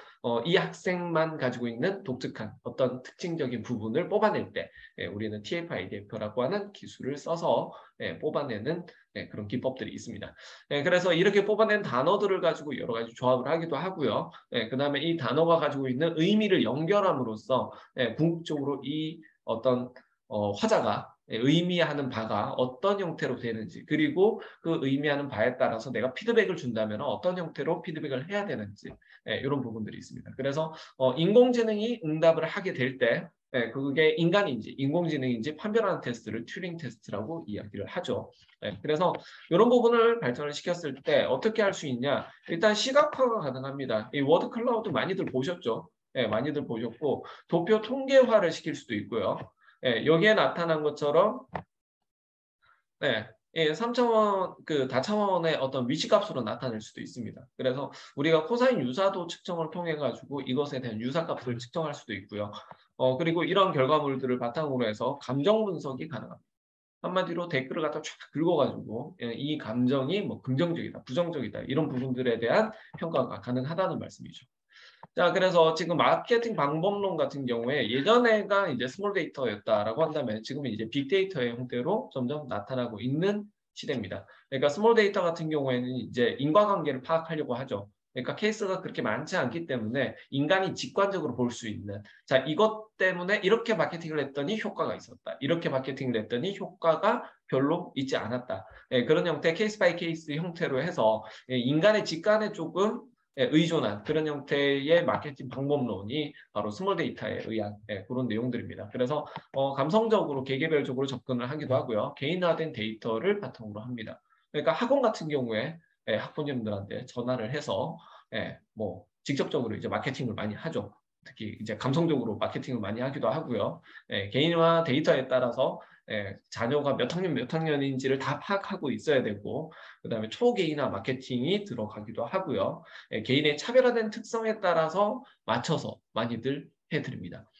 이 학생만 가지고 있는 독특한 어떤 특징적인 부분을 뽑아낼 때 우리는 TF-IDF라고 하는 기술을 써서 뽑아내는 그런 기법들이 있습니다. 그래서 이렇게 뽑아낸 단어들을 가지고 여러 가지 조합을 하기도 하고요. 그 다음에 이 단어가 가지고 있는 의미를 연결함으로써 궁극적으로 이 어떤 화자가 의미하는 바가 어떤 형태로 되는지, 그리고 그 의미하는 바에 따라서 내가 피드백을 준다면 어떤 형태로 피드백을 해야 되는지, 이런 부분들이 있습니다. 그래서 인공지능이 응답을 하게 될 때 그게 인간인지 인공지능인지 판별하는 테스트를 튜링 테스트라고 이야기를 하죠. 그래서 이런 부분을 발전을 시켰을 때 어떻게 할 수 있냐? 일단 시각화가 가능합니다. 이 워드 클라우드 많이들 보셨죠? 많이들 보셨고 도표 통계화를 시킬 수도 있고요. 여기에 나타난 것처럼 3차원 그 다차원의 어떤 위치값으로 나타낼 수도 있습니다. 그래서 우리가 코사인 유사도 측정을 통해 가지고 이것에 대한 유사값을 측정할 수도 있고요. 그리고 이런 결과물들을 바탕으로 해서 감정 분석이 가능합니다. 한마디로 댓글을 갖다 쫙 긁어가지고 이 감정이 뭐 긍정적이다, 부정적이다 이런 부분들에 대한 평가가 가능하다는 말씀이죠. 자, 그래서 지금 마케팅 방법론 같은 경우에 예전에가 이제 스몰 데이터였다라고 한다면 지금은 이제 빅데이터의 형태로 점점 나타나고 있는 시대입니다. 그러니까 스몰 데이터 같은 경우에는 이제 인과관계를 파악하려고 하죠. 그러니까 케이스가 그렇게 많지 않기 때문에 인간이 직관적으로 볼 수 있는 자, 이것 때문에 이렇게 마케팅을 했더니 효과가 있었다. 이렇게 마케팅을 했더니 효과가 별로 있지 않았다. 그런 형태 케이스 바이 케이스 형태로 해서 인간의 직관에 조금 의존한 그런 형태의 마케팅 방법론이 바로 스몰 데이터에 의한 그런 내용들입니다. 그래서 감성적으로 개개별적으로 접근을 하기도 하고요. 개인화된 데이터를 바탕으로 합니다. 그러니까 학원 같은 경우에 학부모님들한테 전화를 해서 뭐 직접적으로 이제 마케팅을 많이 하죠. 특히 이제 감성적으로 마케팅을 많이 하기도 하고요. 개인화 데이터에 따라서 자녀가 몇 학년인지를 다 파악하고 있어야 되고 그다음에 초개인화 마케팅이 들어가기도 하고요. 개인의 차별화된 특성에 따라서 맞춰서 많이들 해드립니다.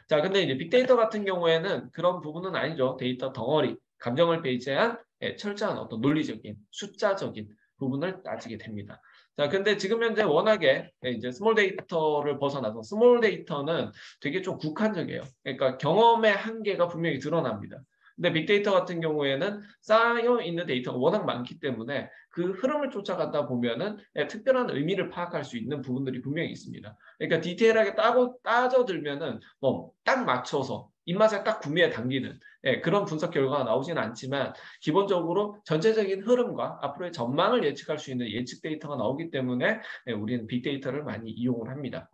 자, 근데 이제 빅데이터 같은 경우에는 그런 부분은 아니죠. 데이터 덩어리, 감정을 베이스한 철저한 어떤 논리적인, 숫자적인 부분을 따지게 됩니다. 자, 근데 지금 현재 워낙에 이제 스몰 데이터를 벗어나서 스몰 데이터는 되게 좀 국한적이에요. 그러니까 경험의 한계가 분명히 드러납니다. 근데 빅데이터 같은 경우에는 쌓여 있는 데이터가 워낙 많기 때문에 그 흐름을 쫓아가다 보면은 특별한 의미를 파악할 수 있는 부분들이 분명히 있습니다. 그러니까 디테일하게 따져들면은 뭐 딱 맞춰서 입맛에 딱 구미에 당기는 그런 분석 결과가 나오지는 않지만 기본적으로 전체적인 흐름과 앞으로의 전망을 예측할 수 있는 예측 데이터가 나오기 때문에 우리는 빅데이터를 많이 이용을 합니다.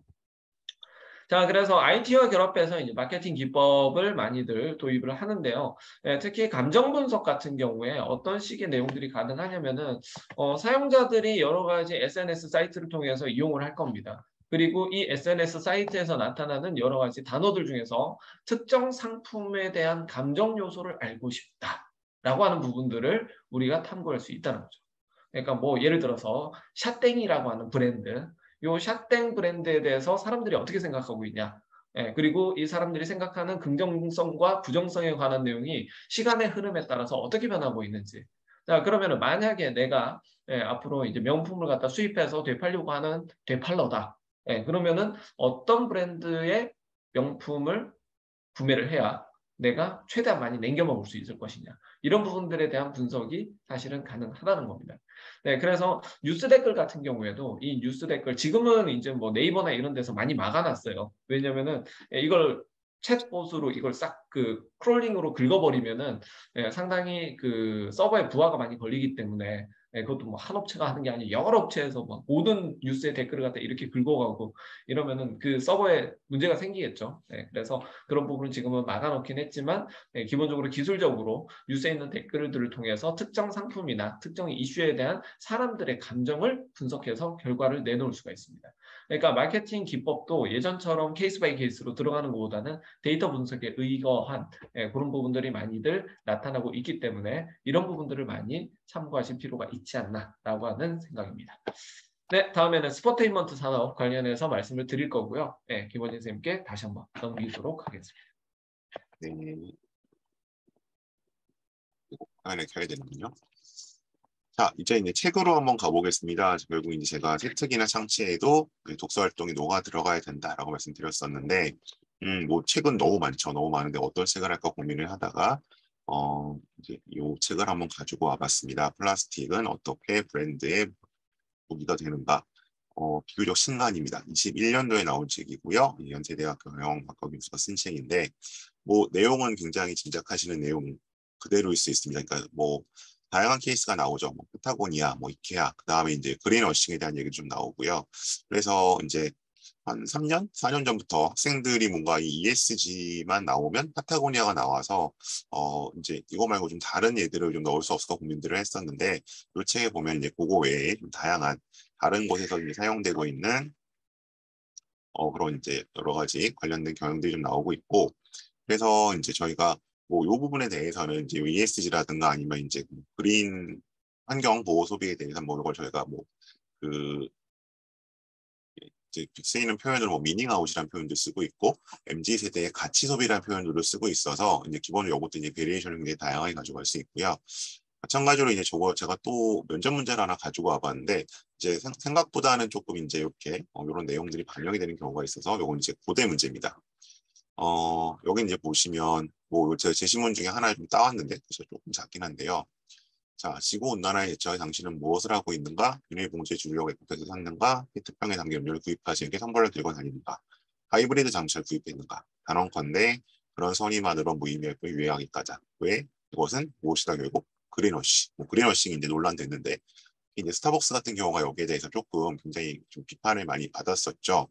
자, 그래서 IT와 결합해서 이제 마케팅 기법을 많이들 도입을 하는데요. 특히 감정 분석 같은 경우에 어떤 식의 내용들이 가능하냐면은 사용자들이 여러 가지 SNS 사이트를 통해서 이용을 할 겁니다. 그리고 이 SNS 사이트에서 나타나는 여러 가지 단어들 중에서 특정 상품에 대한 감정 요소를 알고 싶다라고 하는 부분들을 우리가 탐구할 수 있다는 거죠. 그러니까 뭐 예를 들어서 샷땡이라고 하는 브랜드, 요 샷땡 브랜드에 대해서 사람들이 어떻게 생각하고 있냐. 그리고 이 사람들이 생각하는 긍정성과 부정성에 관한 내용이 시간의 흐름에 따라서 어떻게 변하고 있는지. 자, 그러면은 만약에 내가 앞으로 이제 명품을 갖다 수입해서 되팔려고 하는 되팔러다. 그러면은 어떤 브랜드의 명품을 구매를 해야 내가 최대한 많이 남겨 먹을 수 있을 것이냐. 이런 부분들에 대한 분석이 사실은 가능하다는 겁니다. 그래서 뉴스 댓글 같은 경우에도 이 뉴스 댓글 지금은 이제 뭐 네이버나 이런 데서 많이 막아놨어요. 왜냐면은 이걸 챗봇으로 이걸 싹 그 크롤링으로 긁어버리면은 상당히 그 서버에 부하가 많이 걸리기 때문에 그것도 뭐 한 업체가 하는 게 아니고 여러 업체에서 뭐 모든 뉴스의 댓글을 갖다 이렇게 긁어가고 이러면은 그 서버에 문제가 생기겠죠. 그래서 그런 부분은 지금은 막아놓긴 했지만 기본적으로 기술적으로 뉴스에 있는 댓글들을 통해서 특정 상품이나 특정 이슈에 대한 사람들의 감정을 분석해서 결과를 내놓을 수가 있습니다. 그러니까 마케팅 기법도 예전처럼 케이스 바이 케이스로 들어가는 것보다는 데이터 분석에 의거한 그런 부분들이 많이들 나타나고 있기 때문에 이런 부분들을 많이 참고하실 필요가 있지 않나라고 하는 생각입니다. 네, 다음에는 스포테인먼트 산업 관련해서 말씀을 드릴 거고요. 김원진 선생님께 다시 한번 넘기도록 하겠습니다. 네. 화면을 켜야 되는군요. 자, 이제 책으로 한번 가보겠습니다. 결국 이제 제가 세특이나 창치에도 독서 활동이 녹아 들어가야 된다라고 말씀드렸었는데, 뭐 책은 너무 많죠. 너무 많은데 어떤 책을 할까 고민을 하다가 이제 이 책을 한번 가지고 와봤습니다. 플라스틱은 어떻게 브랜드의 무기가 되는가? 비교적 신간입니다. 21년도에 나온 책이고요. 연세대학교 경영학과 교수가 쓴 책인데, 뭐 내용은 굉장히 짐작하시는 내용 그대로일 수 있습니다. 그러니까 뭐 다양한 케이스가 나오죠. 뭐 파타고니아, 뭐 이케아, 그 다음에 이제 그린워싱에 대한 얘기 좀 나오고요. 그래서 이제 한 3년, 4년 전부터 학생들이 뭔가 이 ESG만 나오면 파타고니아가 나와서 이제 이거 말고 좀 다른 예들을 좀 넣을 수 없을까 고민들을 했었는데 이 책에 보면 이제 그거 외에 좀 다양한 다른 곳에서 이제 사용되고 있는 그런 이제 여러 가지 관련된 경영들이 좀 나오고 있고 그래서 이제 저희가 뭐 이 부분에 대해서는 이제 ESG라든가 아니면 이제 그린 환경 보호 소비에 대해서 뭐 이걸 저희가 뭐그 이제 쓰이는 표현으로 뭐 미닝아웃이라는 표현도 쓰고 있고 MZ 세대의 가치 소비라는 표현도 쓰고 있어서 이제 기본적으로 이것도 이제 베리에이션을 굉장히 다양하게 가져갈 수 있고요. 마찬가지로 이제 저거 제가 또 면접 문제를 하나 가지고 와봤는데 이제 생각보다는 조금 이제 이렇게 이런 내용들이 반영이 되는 경우가 있어서 이건 이제 고대 문제입니다. 여기 이제 보시면 뭐 제가 제시문 중에 하나 좀 따왔는데 그래서 조금 작긴 한데요. 자, 지구온난화의 대처에 당신은 무엇을 하고 있는가? 비닐봉지에 주려고 애국해서 샀는가? 페트병에 담긴 음료를 구입하지 않게 선물을 들고 다니는가? 하이브리드 장치를 구입했는가? 단언컨대 그런 선의만으로 무의미할 뿐 유해하기까지. 왜? 이것은 무엇이다 결국? 그린워시. 그린워싱이 이제 논란됐는데 이제 스타벅스 같은 경우가 여기에 대해서 조금 굉장히 좀 비판을 많이 받았었죠.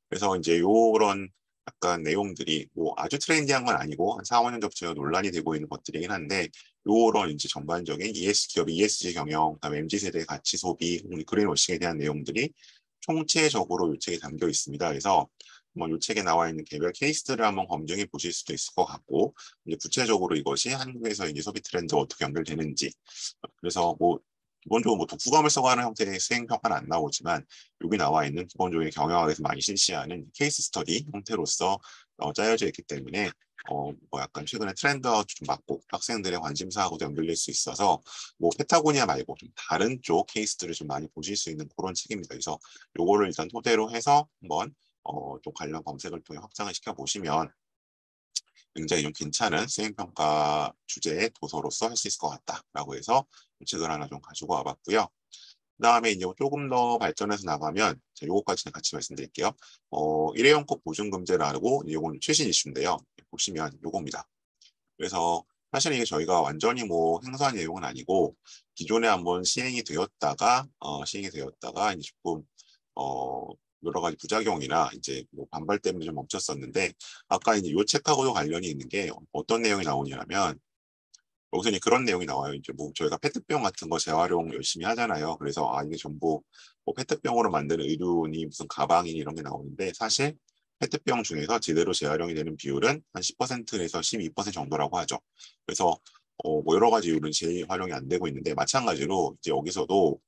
그래서 이제 요런 약간 내용들이 뭐 아주 트렌디한 건 아니고 한 4, 5년 전부터 논란이 되고 있는 것들이긴 한데 요런 이제 전반적인 기업의 ESG 경영, 그다음에 MZ세대의 가치 소비, 그린워싱에 대한 내용들이 총체적으로 이 책에 담겨 있습니다. 그래서 뭐 이 책에 나와 있는 개별 케이스들을 한번 검증해 보실 수도 있을 것 같고 이제 구체적으로 이것이 한국에서 이제 소비 트렌드와 어떻게 연결되는지 그래서 뭐 기본적으로 뭐 독후감을 써가는 형태의 수행 평가는 안 나오지만 여기 나와 있는 기본적인 경영학에서 많이 실시하는 케이스 스터디 형태로서 짜여져 있기 때문에 뭐 약간 최근에 트렌드와 좀 맞고 학생들의 관심사하고도 연결될 수 있어서 뭐 페타고니아 말고 좀 다른 쪽 케이스들을 좀 많이 보실 수 있는 그런 책입니다. 그래서 요거를 일단 토대로 해서 한번 좀 관련 검색을 통해 확장을 시켜 보시면 굉장히 좀 괜찮은 수행평가 주제의 도서로서 할 수 있을 것 같다라고 해서 책을 하나 좀 가지고 와봤고요. 그 다음에 이제 조금 더 발전해서 나가면 요거까지는 같이 말씀드릴게요. 일회용 컵 보증금제라고 이건 최신 이슈인데요. 보시면 요겁니다. 그래서 사실 이게 저희가 완전히 뭐 행사한 내용은 아니고 기존에 한번 시행이 되었다가 이제 조금 여러 가지 부작용이나 이제 뭐 반발 때문에 좀 멈췄었는데 아까 이제 요 책하고도 관련이 있는 게 어떤 내용이 나오냐면 여기서 이제 그런 내용이 나와요. 이제 뭐 저희가 페트병 같은 거 재활용 열심히 하잖아요. 그래서 이게 전부 뭐 페트병으로 만드는 의류니 무슨 가방이니 이런 게 나오는데 사실 페트병 중에서 제대로 재활용이 되는 비율은 한 10%에서 12% 정도라고 하죠. 그래서 뭐 여러 가지 이유는 재활용이 안 되고 있는데 마찬가지로 이제 여기서도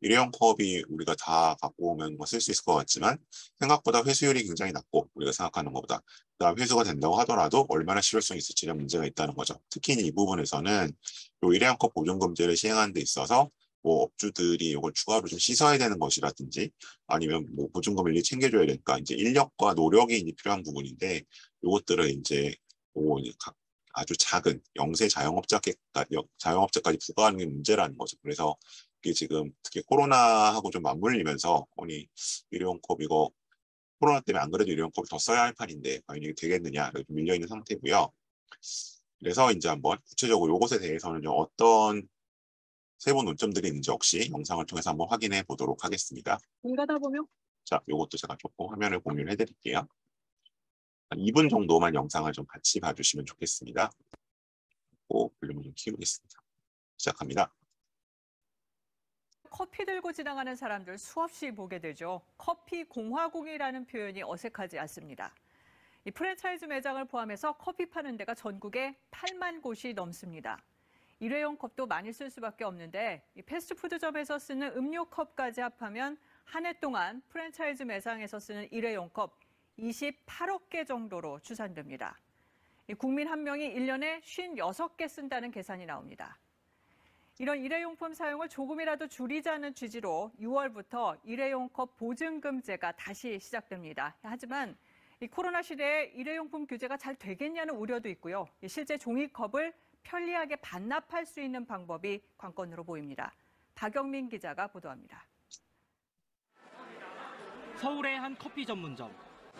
일회용 컵이 우리가 다 갖고 오면 뭐 쓸 수 있을 것 같지만 생각보다 회수율이 굉장히 낮고 우리가 생각하는 것보다 그다음 회수가 된다고 하더라도 얼마나 실효성이 있을지에 문제가 있다는 거죠. 특히 이 부분에서는 이 일회용 컵 보증금제를 시행하는 데 있어서 뭐 업주들이 이걸 추가로 좀 씻어야 되는 것이라든지 아니면 뭐 보증금을 일일이 챙겨줘야 되니까 이제 인력과 노력이 이제 필요한 부분인데 이것들을 이제 아주 작은 영세 자영업자까지 부과하는 게 문제라는 거죠. 그래서 이게 지금 특히 코로나하고 좀 맞물리면서 일회용 컵 이거 코로나 때문에 안 그래도 일회용 컵을 더 써야 할 판인데 과연 이게 되겠느냐 좀 밀려 있는 상태고요. 그래서 이제 한번 구체적으로 이것에 대해서는 어떤 세부 논점들이 있는지 역시 영상을 통해서 한번 확인해 보도록 하겠습니다. 가다 보면 자, 이것도 제가 조금 화면을 공유를 해드릴게요. 한 2분 정도만 영상을 좀 같이 봐주시면 좋겠습니다. 볼륨을 좀 키우겠습니다. 시작합니다. 커피 들고 지나가는 사람들 수없이 보게 되죠. 커피 공화국이라는 표현이 어색하지 않습니다. 이 프랜차이즈 매장을 포함해서 커피 파는 데가 전국에 8만 곳이 넘습니다. 일회용 컵도 많이 쓸 수밖에 없는데 이 패스트푸드점에서 쓰는 음료 컵까지 합하면 한 해 동안 프랜차이즈 매장에서 쓰는 일회용 컵 28억 개 정도로 추산됩니다. 국민 한 명이 1년에 56개 쓴다는 계산이 나옵니다. 이런 일회용품 사용을 조금이라도 줄이자는 취지로 6월부터 일회용컵 보증금제가 다시 시작됩니다. 하지만 이 코로나 시대에 일회용품 규제가 잘 되겠냐는 우려도 있고요. 실제 종이컵을 편리하게 반납할 수 있는 방법이 관건으로 보입니다. 박영민 기자가 보도합니다. 서울의 한 커피 전문점.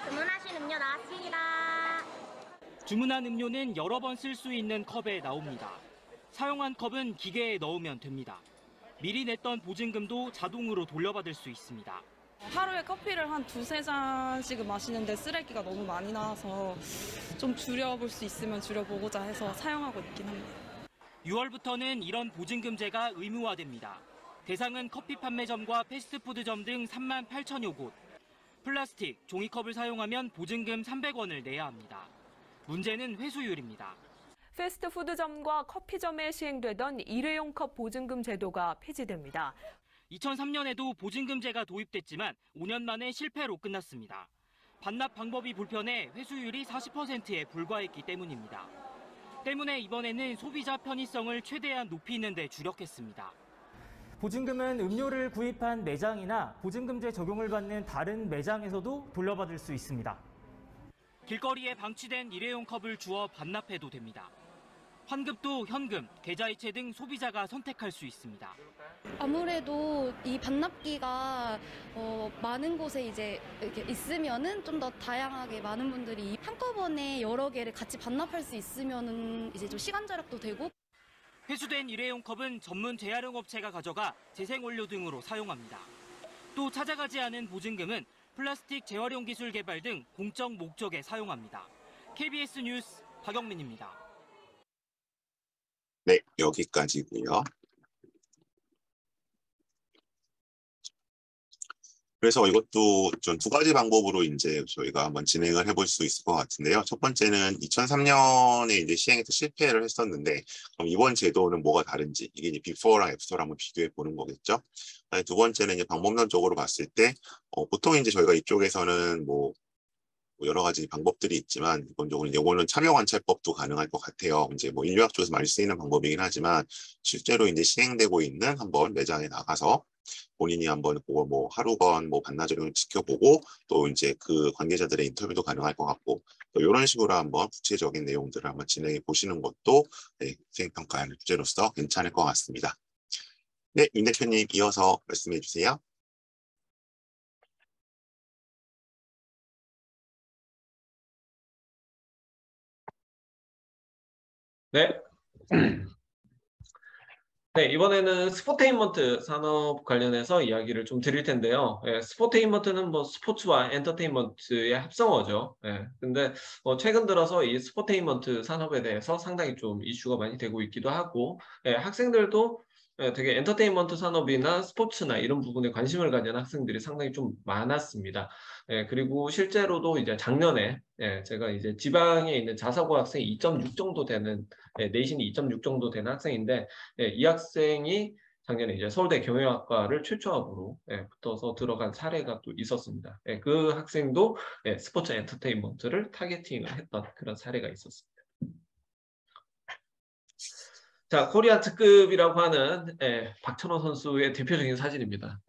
주문하신 음료 나왔습니다. 주문한 음료는 여러 번 쓸 수 있는 컵에 나옵니다. 사용한 컵은 기계에 넣으면 됩니다. 미리 냈던 보증금도 자동으로 돌려받을 수 있습니다. 하루에 커피를 한 2~3잔씩은 마시는데 쓰레기가 너무 많이 나와서 좀 줄여볼 수 있으면 줄여보고자 해서 사용하고 있긴 합니다. 6월부터는 이런 보증금제가 의무화됩니다. 대상은 커피 판매점과 패스트푸드점 등 38,000여 곳. 플라스틱, 종이컵을 사용하면 보증금 300원을 내야 합니다. 문제는 회수율입니다. 패스트푸드점과 커피점에 시행되던 일회용 컵 보증금 제도가 폐지됩니다. 2003년에도 보증금제가 도입됐지만 5년 만에 실패로 끝났습니다. 반납 방법이 불편해 회수율이 40%에 불과했기 때문입니다. 때문에 이번에는 소비자 편의성을 최대한 높이는 데 주력했습니다. 보증금은 음료를 구입한 매장이나 보증금제 적용을 받는 다른 매장에서도 돌려받을 수 있습니다. 길거리에 방치된 일회용 컵을 주워 반납해도 됩니다. 환급도 현금, 계좌이체 등 소비자가 선택할 수 있습니다. 아무래도 이 반납기가 많은 곳에 이제 이렇게 있으면은 좀 더 다양하게 많은 분들이 한꺼번에 여러 개를 같이 반납할 수 있으면은 이제 좀 시간 절약도 되고. 회수된 일회용 컵은 전문 재활용 업체가 가져가 재생원료 등으로 사용합니다. 또 찾아가지 않은 보증금은 플라스틱 재활용 기술 개발 등 공적 목적에 사용합니다. KBS 뉴스 박영민입니다. 네, 여기까지고요. 그래서 이것도 좀 2가지 방법으로 이제 저희가 한번 진행을 해볼 수 있을 것 같은데요. 첫 번째는 2003년에 이제 시행해서 실패를 했었는데, 그럼 이번 제도는 뭐가 다른지, 이게 이제 비포랑 애프터를 한번 비교해 보는 거겠죠. 두 번째는 이제 방법론적으로 봤을 때, 보통 이제 저희가 이쪽에서는 뭐 여러 가지 방법들이 있지만, 기본적으로 이거는 참여 관찰법도 가능할 것 같아요. 이제 뭐 인류학 쪽에서 많이 쓰이는 방법이긴 하지만, 실제로 이제 시행되고 있는 한번 매장에 나가서 본인이 한번 그거 뭐 하루건 뭐 반나절을 지켜보고 또 이제 그 관계자들의 인터뷰도 가능할 것 같고 또 이런 식으로 한번 구체적인 내용들을 한번 진행해 보시는 것도 수행평가하는 주제로서 괜찮을 것 같습니다. 네, 윤 대표님 이어서 말씀해 주세요. 네. 네, 이번에는 스포테인먼트 산업 관련해서 이야기를 좀 드릴 텐데요. 스포테인먼트는 뭐 스포츠와 엔터테인먼트의 합성어죠. 근데 최근 들어서 이 스포테인먼트 산업에 대해서 상당히 좀 이슈가 많이 되고 있기도 하고, 학생들도 되게 엔터테인먼트 산업이나 스포츠나 이런 부분에 관심을 가진 학생들이 상당히 좀 많았습니다. 그리고 실제로도 이제 작년에 제가 이제 지방에 있는 자사고 학생이 2.6 정도 되는 내신이 2.6 정도 되는 학생인데 이 학생이 작년에 이제 서울대 경영학과를 최초학으로 붙어서 들어간 사례가 또 있었습니다. 그 학생도 스포츠 엔터테인먼트를 타겟팅을 했던 그런 사례가 있었습니다. 자, 코리안 특급이라고 하는 박찬호 선수의 대표적인 사진입니다.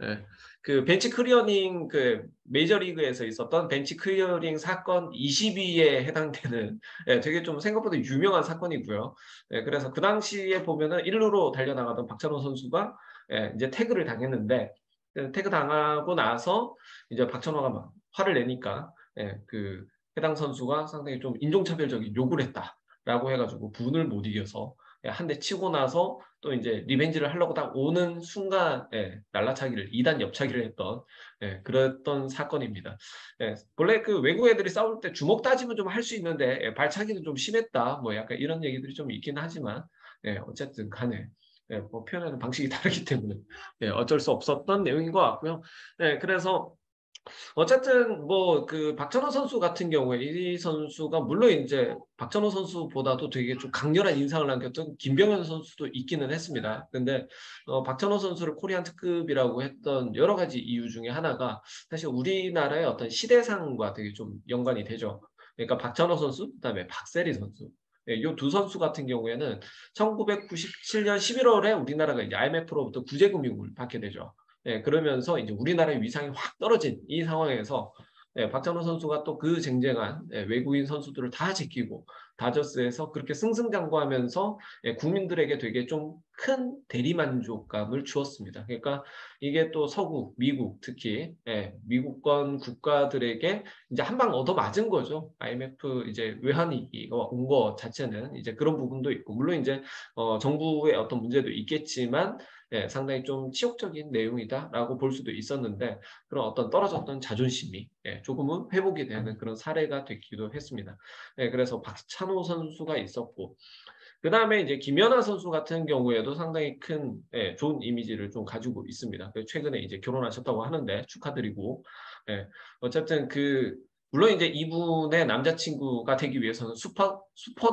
그 벤치 클리어링 그 메이저리그에서 있었던 벤치 클리어링 사건 20위에 해당되는 되게 좀 생각보다 유명한 사건이고요. 그래서 그 당시에 보면은 1루로 달려나가던 박찬호 선수가 이제 태그를 당했는데 태그 당하고 나서 이제 박찬호가 막 화를 내니까 그 해당 선수가 상당히 좀 인종차별적인 욕을 했다라고 해가지고 분을 못 이겨서 한 대 치고 나서 또 이제 리벤지를 하려고 딱 오는 순간 날라차기를 2단 옆차기를 했던 그랬던 사건입니다. 원래 그 외국 애들이 싸울 때 주먹 따지면 좀 할 수 있는데 발차기는 좀 심했다 뭐 약간 이런 얘기들이 좀 있긴 하지만 어쨌든 간에 뭐 표현하는 방식이 다르기 때문에 어쩔 수 없었던 내용인 것 같고요. 그래서 어쨌든 뭐 그 박찬호 선수 같은 경우에 이 선수가 물론 이제 박찬호 선수보다도 되게 좀 강렬한 인상을 남겼던 김병현 선수도 있기는 했습니다. 근데 박찬호 선수를 코리안 특급이라고 했던 여러 가지 이유 중에 하나가 사실 우리나라의 어떤 시대상과 되게 좀 연관이 되죠. 그러니까 박찬호 선수, 그다음에 박세리 선수. 이 두 선수 같은 경우에는 1997년 11월에 우리나라가 이제 IMF로부터 구제금융을 받게 되죠. 그러면서 이제 우리나라의 위상이 확 떨어진 이 상황에서 박찬호 선수가 또 그 쟁쟁한 외국인 선수들을 다 제끼고 다저스에서 그렇게 승승장구하면서 국민들에게 되게 좀 큰 대리만족감을 주었습니다. 그러니까 이게 또 서구, 미국 특히 미국권 국가들에게 이제 한 방 얻어 맞은 거죠. IMF 이제 외환위기가 온 거 자체는 이제 그런 부분도 있고 물론 이제 정부의 어떤 문제도 있겠지만 상당히 좀 치욕적인 내용이다라고 볼 수도 있었는데 그런 어떤 떨어졌던 자존심이 조금은 회복이 되는 그런 사례가 됐기도 했습니다. 그래서 박찬호 선수가 있었고 그 다음에 이제 김연아 선수 같은 경우에도 상당히 큰 좋은 이미지를 좀 가지고 있습니다. 최근에 이제 결혼하셨다고 하는데 축하드리고 어쨌든 물론 이제 이분의 남자친구가 되기 위해서는 슈퍼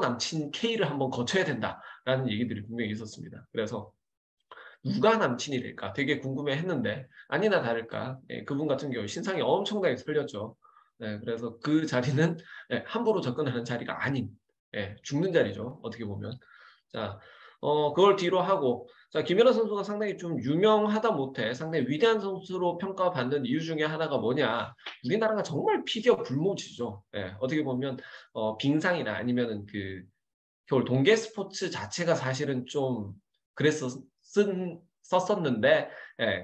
남친 K를 한번 거쳐야 된다라는 얘기들이 분명히 있었습니다. 그래서 누가 남친이 될까 되게 궁금해했는데 아니나 다를까 그분 같은 경우 신상이 엄청나게 틀렸죠. 그래서 그 자리는 함부로 접근하는 자리가 아닌 죽는 자리죠. 어떻게 보면. 자, 그걸 뒤로 하고 자, 김연아 선수가 상당히 좀 유명하다 못해 상당히 위대한 선수로 평가받는 이유 중에 하나가 뭐냐. 우리나라가 정말 피겨 불모지죠. 어떻게 보면 빙상이나 아니면은 겨울 동계 스포츠 자체가 사실은 좀 썼었는데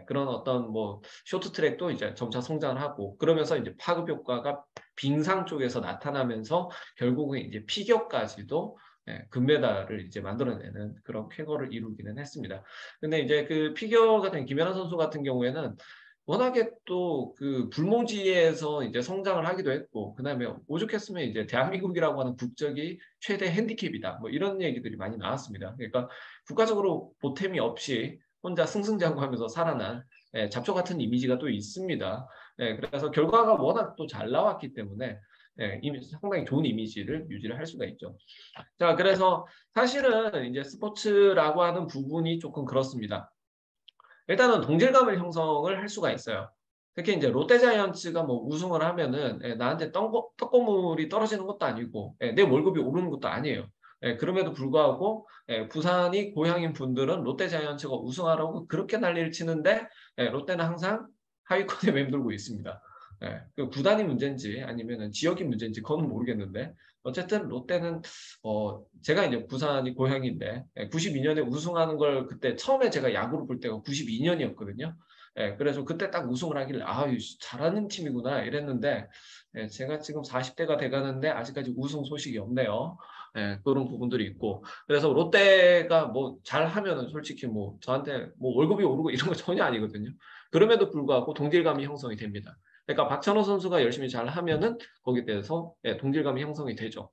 그런 어떤 뭐 쇼트트랙도 이제 점차 성장을 하고 그러면서 이제 파급 효과가 빙상 쪽에서 나타나면서 결국은 이제 피겨까지도 금메달을 이제 만들어내는 그런 쾌거를 이루기는 했습니다. 근데 이제 그 피겨 같은 김연아 선수 같은 경우에는 워낙에 또 불모지에서 이제 성장을 하기도 했고, 그 다음에 오죽했으면 이제 대한민국이라고 하는 국적이 최대 핸디캡이다. 뭐 이런 얘기들이 많이 나왔습니다. 그러니까 국가적으로 보탬이 없이 혼자 승승장구하면서 살아난 잡초 같은 이미지가 또 있습니다. 그래서 결과가 워낙 또 잘 나왔기 때문에 상당히 좋은 이미지를 유지를 할 수가 있죠. 자, 그래서 사실은 이제 스포츠라고 하는 부분이 조금 그렇습니다. 일단은 동질감을 형성을 할 수가 있어요. 특히 이제 롯데자이언츠가 뭐 우승을 하면은 나한테 떡고물이 떨어지는 것도 아니고 내 월급이 오르는 것도 아니에요. 그럼에도 불구하고 부산이 고향인 분들은 롯데자이언츠가 우승하라고 그렇게 난리를 치는데 롯데는 항상 하위권에 맴돌고 있습니다. 그 구단이 문제인지 아니면 지역이 문제인지 그건 모르겠는데 어쨌든 롯데는 제가 이제 부산이 고향인데 92년에 우승하는 걸 그때 처음에 제가 야구를 볼 때가 92년이었거든요. 그래서 그때 딱 우승을 하길래 잘하는 팀이구나 이랬는데 제가 지금 40대가 돼가는데 아직까지 우승 소식이 없네요. 그런 부분들이 있고 그래서 롯데가 뭐 잘하면은 솔직히 뭐 저한테 뭐 월급이 오르고 이런 거 전혀 아니거든요. 그럼에도 불구하고 동질감이 형성이 됩니다. 그러니까 박찬호 선수가 열심히 잘하면은 거기에 대해서 동질감이 형성이 되죠.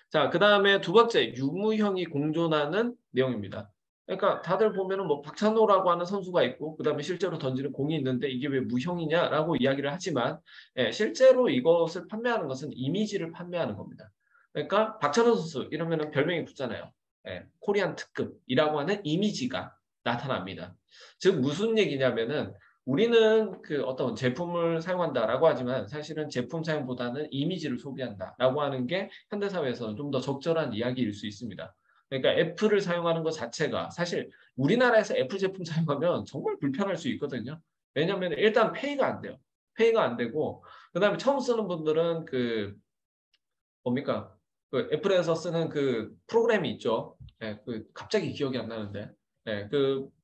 자, 그 다음에 두 번째 유무형이 공존하는 내용입니다. 그러니까 다들 보면은 뭐 박찬호라고 하는 선수가 있고 그 다음에 실제로 던지는 공이 있는데 이게 왜 무형이냐라고 이야기를 하지만 실제로 이것을 판매하는 것은 이미지를 판매하는 겁니다. 그러니까 박찬호 선수 이러면은 별명이 붙잖아요. 코리안 특급이라고 하는 이미지가 나타납니다. 즉 무슨 얘기냐면은 우리는 어떤 제품을 사용한다라고 하지만 사실은 제품 사용보다는 이미지를 소비한다라고 하는 게 현대사회에서는 좀 더 적절한 이야기일 수 있습니다. 그러니까 애플을 사용하는 것 자체가 사실 우리나라에서 애플 제품 사용하면 정말 불편할 수 있거든요. 왜냐하면 일단 페이가 안 돼요. 페이가 안 되고 그 다음에 처음 쓰는 분들은 애플에서 쓰는 프로그램이 있죠. 갑자기 기억이 안 나는데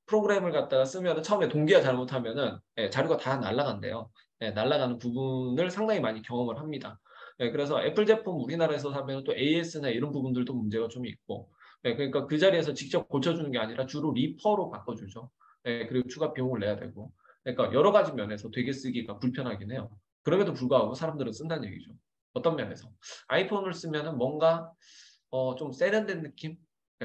프로그램을 갖다가 쓰면 처음에 동기가 잘못하면은 자료가 다 날아간대요. 날아가는 부분을 상당히 많이 경험을 합니다. 그래서 애플 제품 우리나라에서 사면 또 AS나 이런 부분들도 문제가 좀 있고 그러니까 그 자리에서 직접 고쳐주는 게 아니라 주로 리퍼로 바꿔주죠. 그리고 추가 비용을 내야 되고 그러니까 여러 가지 면에서 되게 쓰기가 불편하긴 해요. 그럼에도 불구하고 사람들은 쓴다는 얘기죠. 어떤 면에서 아이폰을 쓰면은 뭔가 좀 세련된 느낌?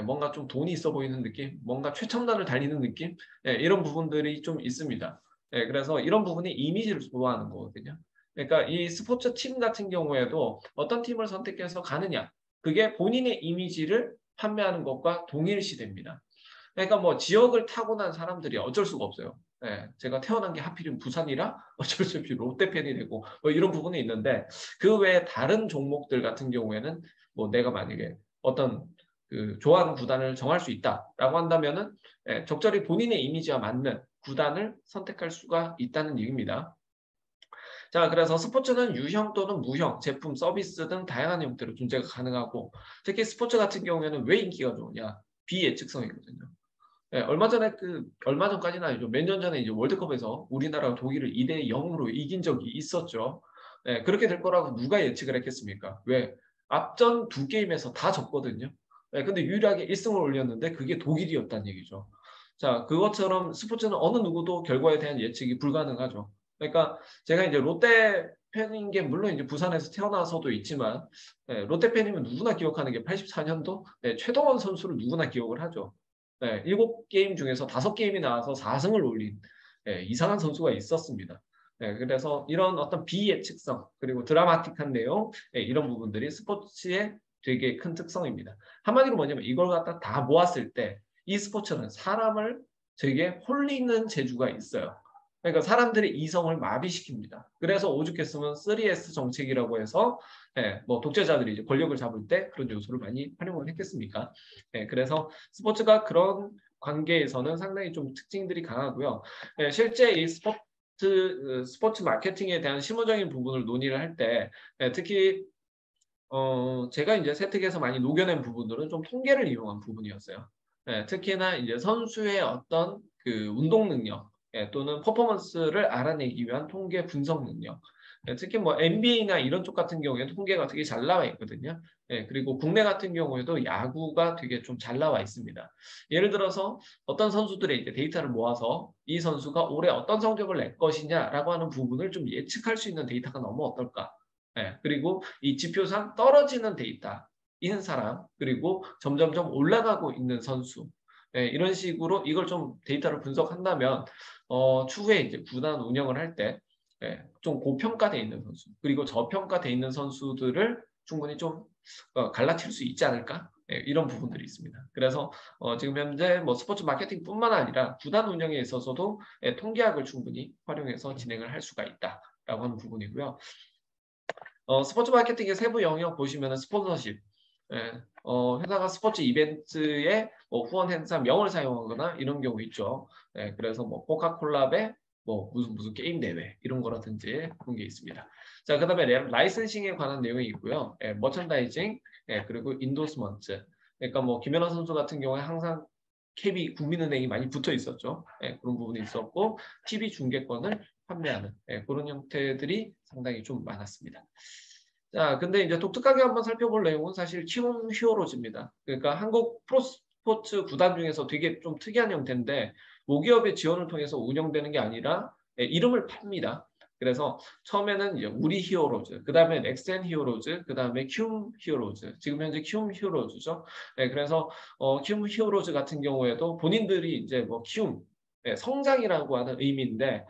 뭔가 좀 돈이 있어 보이는 느낌, 뭔가 최첨단을 달리는 느낌 이런 부분들이 좀 있습니다. 그래서 이런 부분이 이미지를 좋아하는 거거든요. 그러니까 이 스포츠 팀 같은 경우에도 어떤 팀을 선택해서 가느냐 그게 본인의 이미지를 판매하는 것과 동일시됩니다. 그러니까 뭐 지역을 타고난 사람들이 어쩔 수가 없어요. 제가 태어난 게 하필이면 부산이라 어쩔 수 없이 롯데 팬이 되고 뭐 이런 부분이 있는데 그 외에 다른 종목들 같은 경우에는 뭐 내가 만약에 어떤 좋아하는 구단을 정할 수 있다라고 한다면은 적절히 본인의 이미지와 맞는 구단을 선택할 수가 있다는 얘기입니다. 자, 그래서 스포츠는 유형 또는 무형, 제품, 서비스 등 다양한 형태로 존재가 가능하고 특히 스포츠 같은 경우에는 왜 인기가 좋으냐? 비예측성이거든요. 얼마 전까지는 아니죠. 몇 년 전에 이제 월드컵에서 우리나라가 독일을 2대0으로 이긴 적이 있었죠. 그렇게 될 거라고 누가 예측을 했겠습니까? 왜? 앞전 2게임에서 다 졌거든요. 근데 유일하게 1승을 올렸는데 그게 독일이었다는 얘기죠. 자, 그것처럼 스포츠는 어느 누구도 결과에 대한 예측이 불가능하죠. 그러니까 제가 이제 롯데 팬인 게 물론 이제 부산에서 태어나서도 있지만 롯데 팬이면 누구나 기억하는 게 84년도 최동원 선수를 누구나 기억을 하죠. 7게임 중에서 5게임이 나와서 4승을 올린 이상한 선수가 있었습니다. 그래서 이런 어떤 비예측성 그리고 드라마틱한 내용 이런 부분들이 스포츠의 되게 큰 특성입니다. 한마디로 뭐냐면 이걸 갖다 다 모았을 때 이 스포츠는 사람을 되게 홀리는 재주가 있어요. 그러니까 사람들의 이성을 마비시킵니다. 그래서 오죽했으면 3S 정책이라고 해서 뭐 독재자들이 이제 권력을 잡을 때 그런 요소를 많이 활용을 했겠습니까? 그래서 스포츠가 그런 관계에서는 상당히 좀 특징들이 강하고요. 실제 이 스포츠 마케팅에 대한 실무적인 부분을 논의를 할 때 특히 제가 이제 세특에서 많이 녹여낸 부분들은 좀 통계를 이용한 부분이었어요. 특히나 이제 선수의 어떤 그 운동 능력 또는 퍼포먼스를 알아내기 위한 통계 분석 능력. 특히 뭐 NBA나 이런 쪽 같은 경우에는 통계가 되게 잘 나와 있거든요. 그리고 국내 같은 경우에도 야구가 되게 좀 잘 나와 있습니다. 예를 들어서 어떤 선수들의 이제 데이터를 모아서 이 선수가 올해 어떤 성적을 낼 것이냐라고 하는 부분을 좀 예측할 수 있는 데이터가 너무 어떨까. 그리고 이 지표상 떨어지는 데이터인 사람, 그리고 점점점 올라가고 있는 선수, 이런 식으로 이걸 좀 데이터를 분석한다면 추후에 이제 구단 운영을 할 때 좀 고평가돼 있는 선수, 그리고 저평가돼 있는 선수들을 충분히 좀 갈라칠 수 있지 않을까? 이런 부분들이 있습니다. 그래서 지금 현재 뭐 스포츠 마케팅뿐만 아니라 구단 운영에 있어서도 통계학을 충분히 활용해서 진행을 할 수가 있다라고 하는 부분이고요. 스포츠 마케팅의 세부 영역 보시면 스폰서십, 회사가 스포츠 이벤트에 뭐 후원 행사 명을 사용하거나 이런 경우 있죠. 그래서 뭐 코카콜라배 뭐 무슨 게임 대회 이런 거라든지 그런 게 있습니다. 자, 그다음에 라이센싱에 관한 내용이 있고요. 머천다이징, 그리고 인도스먼트. 그러니까 뭐 김연아 선수 같은 경우에 항상 KB 국민은행이 많이 붙어 있었죠. 그런 부분이 있었고 TV 중계권을 판매하는 그런 형태들이 상당히 좀 많았습니다. 자, 근데 이제 독특하게 한번 살펴볼 내용은 사실 키움 히어로즈입니다. 그러니까 한국 프로스포츠 구단 중에서 되게 좀 특이한 형태인데 모기업의 지원을 통해서 운영되는 게 아니라 이름을 팝니다. 그래서 처음에는 이제 우리 히어로즈, 그 다음에 넥센 히어로즈, 그 다음에 키움 히어로즈, 지금 현재 키움 히어로즈죠. 그래서 키움 히어로즈 같은 경우에도 본인들이 이제 뭐 키움, 성장이라고 하는 의미인데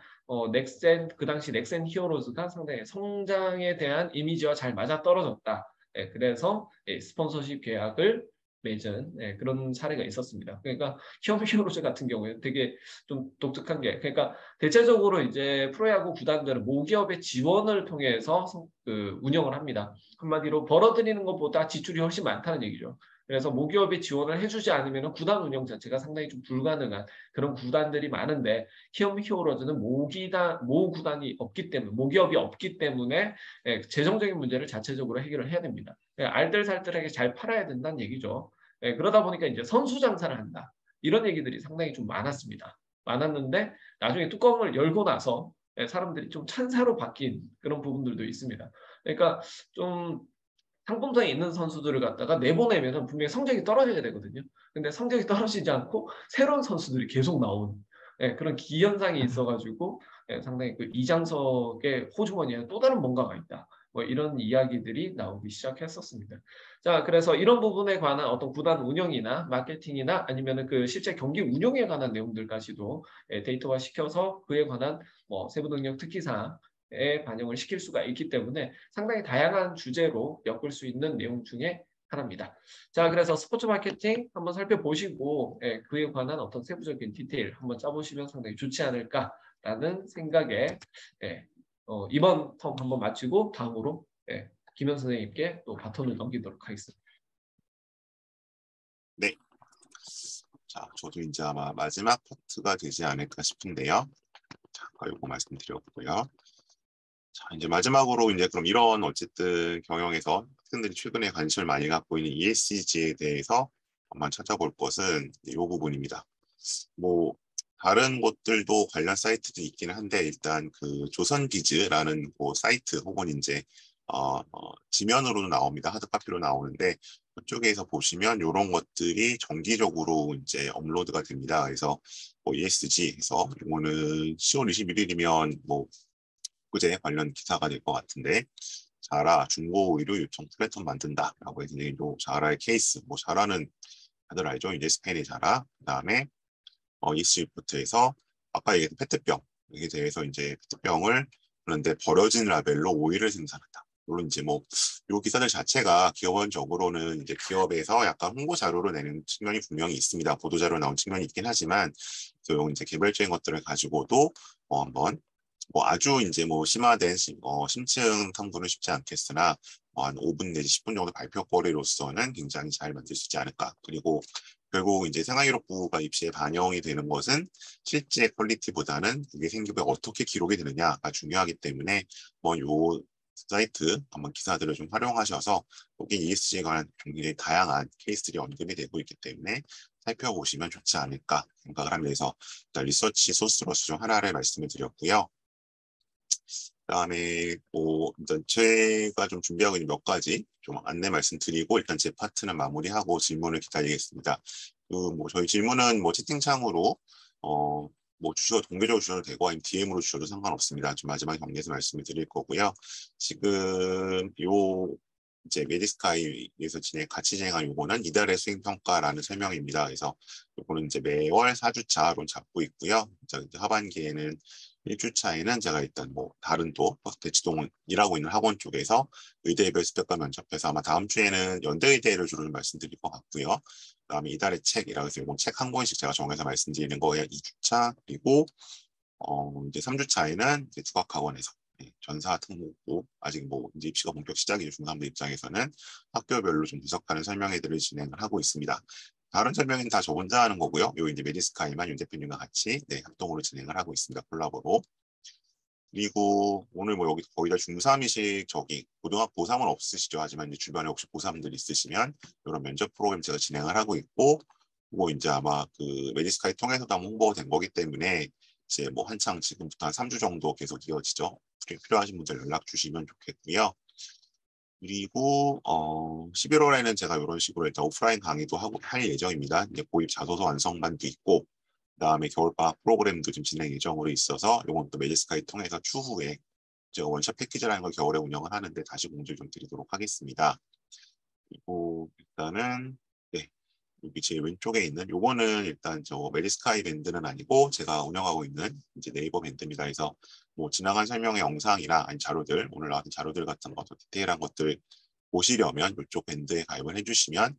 넥센, 그 당시 넥센 히어로즈가 상당히 성장에 대한 이미지와 잘 맞아떨어졌다. 그래서 스폰서십 계약을 맺은 그런 사례가 있었습니다. 그러니까 키움 히어로즈 같은 경우에는 되게 좀 독특한 게, 그러니까 대체적으로 이제 프로야구 구단들은 모기업의 지원을 통해서 운영을 합니다. 한마디로 벌어들이는 것보다 지출이 훨씬 많다는 얘기죠. 그래서 모기업이 지원을 해주지 않으면 구단 운영 자체가 상당히 좀 불가능한 그런 구단들이 많은데 키움 히어로즈는 모 구단이 없기 때문에, 모기업이 없기 때문에 재정적인 문제를 자체적으로 해결을 해야 됩니다. 알뜰살뜰하게 잘 팔아야 된다는 얘기죠. 그러다 보니까 이제 선수 장사를 한다. 이런 얘기들이 상당히 좀 많았는데 나중에 뚜껑을 열고 나서 사람들이 좀 찬사로 바뀐 그런 부분들도 있습니다. 그러니까 좀 상품성이 있는 선수들을 갖다가 내보내면 분명히 성적이 떨어져야 되거든요. 근데 성적이 떨어지지 않고 새로운 선수들이 계속 나오는 그런 기현상이 있어가지고 상당히 그 이장석의 호주머니에 또 다른 뭔가가 있다. 뭐 이런 이야기들이 나오기 시작했었습니다. 자, 그래서 이런 부분에 관한 어떤 구단 운영이나 마케팅이나 아니면은 그 실제 경기 운영에 관한 내용들까지도 데이터화 시켜서 그에 관한 뭐 세부 능력 특기사항에 반영을 시킬 수가 있기 때문에 상당히 다양한 주제로 엮을 수 있는 내용 중에 하나입니다. 자, 그래서 스포츠 마케팅 한번 살펴보시고 그에 관한 어떤 세부적인 디테일 한번 짜보시면 상당히 좋지 않을까라는 생각에 이번 텀 한번 마치고 다음으로 김현 선생님께 또 바톤을 넘기도록 하겠습니다. 네. 자, 저도 이제 아마 마지막 파트가 되지 않을까 싶은데요. 자, 이거 말씀드렸고요. 자, 이제 마지막으로 이제 그럼 이런 어쨌든 경영에서 학생들이 최근에 관심을 많이 갖고 있는 ESG에 대해서 한번 찾아볼 것은 이 부분입니다. 뭐 다른 곳들도 관련 사이트도 있기는 한데 일단 그 조선비즈라는 그 사이트 혹은 이제 지면으로도 나옵니다. 하드카피로 나오는데 그쪽에서 보시면 이런 것들이 정기적으로 이제 업로드가 됩니다. 그래서 뭐 ESG에서 이거는 10월 21일이면 뭐 그제 관련 기사가 될 것 같은데 자라 중고 의류 유통 플랫폼 만든다라고 해서 이제 자라의 케이스, 뭐 자라는 다들 알죠? 이제 스페인의 자라, 그다음에 ESG 리포트에서 아까 얘기했던 페트병 여기에 대해서 이제 페트병을 그런데 버려진 라벨로 오일을 생산한다. 물론 이제 뭐 이 기사들 자체가 기업원적으로는 이제 기업에서 약간 홍보 자료로 내는 측면이 분명히 있습니다. 보도 자료 나온 측면이 있긴 하지만 이제 개별적인 것들을 가지고도 한번 뭐 아주 이제 뭐 심화된 심층 탐구는 쉽지 않겠으나 한 5분 내지 10분 정도 발표거리로서는 굉장히 잘 만들 수 있지 않을까. 그리고 결국 이제 생활기록부가 입시에 반영이 되는 것은 실제 퀄리티보다는 그게 생기부에 어떻게 기록이 되느냐가 중요하기 때문에 뭐 요 사이트 한번 기사들을 좀 활용하셔서 여기 ESG에 관한 굉장히 다양한 케이스들이 언급이 되고 있기 때문에 살펴보시면 좋지 않을까 생각을 하면서 일단 리서치 소스로서 좀 하나를 말씀을 드렸고요. 그다음에 뭐 일단 제가 좀 준비하고 있는 몇 가지 좀 안내 말씀드리고 일단 제 파트는 마무리하고 질문을 기다리겠습니다. 뭐 저희 질문은 뭐 채팅창으로 뭐 주셔도 공개적으로 주셔도 되고 아니면 DM으로 주셔도 상관없습니다. 좀 마지막에 정리해서 말씀을 드릴 거고요. 지금 요 이제 메디스카이에서 같이 진행한 요거는 이달의 수행평가라는 설명입니다. 그래서 요거는 이제 매월 4주차로 잡고 있고요. 이제 하반기에는 1주차에는 제가 일단 뭐 다른 또 대치동 일하고 있는 학원 쪽에서 의대별 스펙과 면접해서 아마 다음 주에는 연대의대를 주로 말씀드릴 것 같고요. 그다음에 이달의 책이라고 해서 이건 책 한 권씩 제가 정해서 말씀드리는 거예요. 2주차 그리고 이제 3주차에는 이제 국악학원에서 전사 특목고 아직 뭐 이제 입시가 본격 시작이죠. 중3들 입장에서는 학교별로 좀 분석하는 설명회들을 진행을 하고 있습니다. 다른 설명은 다 저 혼자 하는 거고요. 요 이제 메디스카이만 윤 대표님과 같이 합동으로 진행을 하고 있습니다. 콜라보로. 그리고 오늘 뭐 여기 거의 다 중3이식 고등학교 고3은 없으시죠. 하지만 이제 주변에 혹시 고3들 있으시면 이런 면접 프로그램 제가 진행을 하고 있고, 그리고 이제 아마 그 메디스카이 통해서도 한번 홍보가 된 거기 때문에 이제 뭐 한창 지금부터 한 3주 정도 계속 이어지죠. 필요하신 분들 연락 주시면 좋겠고요. 그리고 11월에는 제가 이런 식으로 일단 오프라인 강의도 할 예정입니다. 이제 고입 자소서 완성반도 있고, 그다음에 겨울방학 프로그램도 좀 진행 예정으로 있어서 이건 또 메디스카이 통해서 추후에 제가 원샷 패키지라는 걸 겨울에 운영을 하는데 다시 공지를 좀 드리도록 하겠습니다. 그리고 일단은 여기 제 왼쪽에 있는 요거는 일단 저 메디스카이 밴드는 아니고 제가 운영하고 있는 이제 네이버 밴드입니다. 그래서 뭐 지나간 설명의 영상이나 아니 자료들 오늘 나왔던 자료들 같은 거 디테일한 것들 보시려면 이쪽 밴드에 가입을 해주시면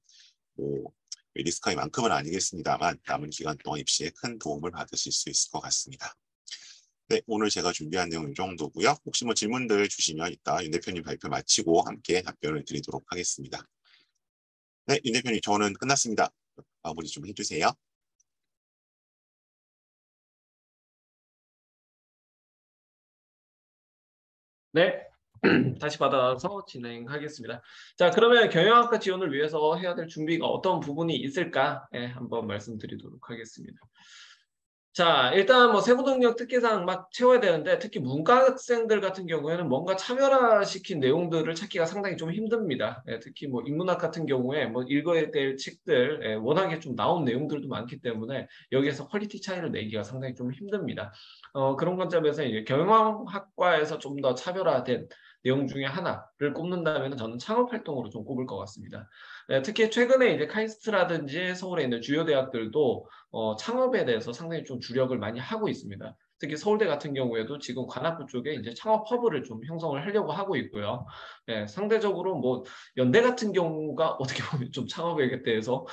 뭐 메디스카이만큼은 아니겠습니다만 남은 기간 동안 입시에 큰 도움을 받으실 수 있을 것 같습니다. 네, 오늘 제가 준비한 내용 이 정도고요. 혹시 뭐 질문들 주시면 이따 윤 대표님 발표 마치고 함께 답변을 드리도록 하겠습니다. 네, 윤 대표님 저는 끝났습니다. 마무리 좀 해주세요. 네, 다시 받아서 진행하겠습니다. 자, 그러면 경영학과 지원을 위해서 해야 될 준비가 어떤 부분이 있을까? 한번 말씀드리도록 하겠습니다. 자, 일단 뭐 세부 능력 특기사항 막 채워야 되는데 특히 문과 학생들 같은 경우에는 뭔가 차별화시킨 내용들을 찾기가 상당히 좀 힘듭니다. 특히 뭐 인문학 같은 경우에 뭐 읽어야 될 책들 워낙에 좀 나온 내용들도 많기 때문에 여기에서 퀄리티 차이를 내기가 상당히 좀 힘듭니다. 그런 관점에서 이제 경영학과에서 좀 더 차별화된 내용 중에 하나를 꼽는다면 저는 창업활동으로 좀 꼽을 것 같습니다. 특히 최근에 이제 카이스트라든지 서울에 있는 주요 대학들도 창업에 대해서 상당히 좀 주력을 많이 하고 있습니다. 특히 서울대 같은 경우에도 지금 관악구 쪽에 이제 창업 허브를 좀 형성을 하려고 하고 있고요. 상대적으로 뭐 연대 같은 경우가 어떻게 보면 좀 창업에 대해서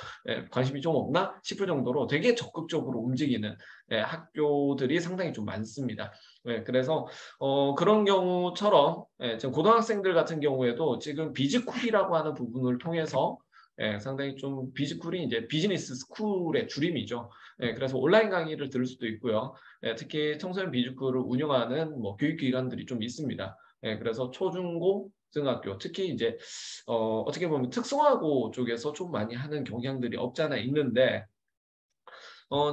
관심이 좀 없나 싶을 정도로 되게 적극적으로 움직이는 학교들이 상당히 좀 많습니다. 그래서 그런 경우처럼 지금 고등학생들 같은 경우에도 지금 비즈쿨이라고 하는 부분을 통해서 상당히 좀 비즈쿨이 이제 비즈니스 스쿨의 줄임이죠. 그래서 온라인 강의를 들을 수도 있고요. 특히 청소년 비즈쿨을 운영하는 뭐 교육기관들이 좀 있습니다. 그래서 초중고 등학교 특히 이제 어떻게 보면 특성화고 쪽에서 좀 많이 하는 경향들이 없지 않아 있는데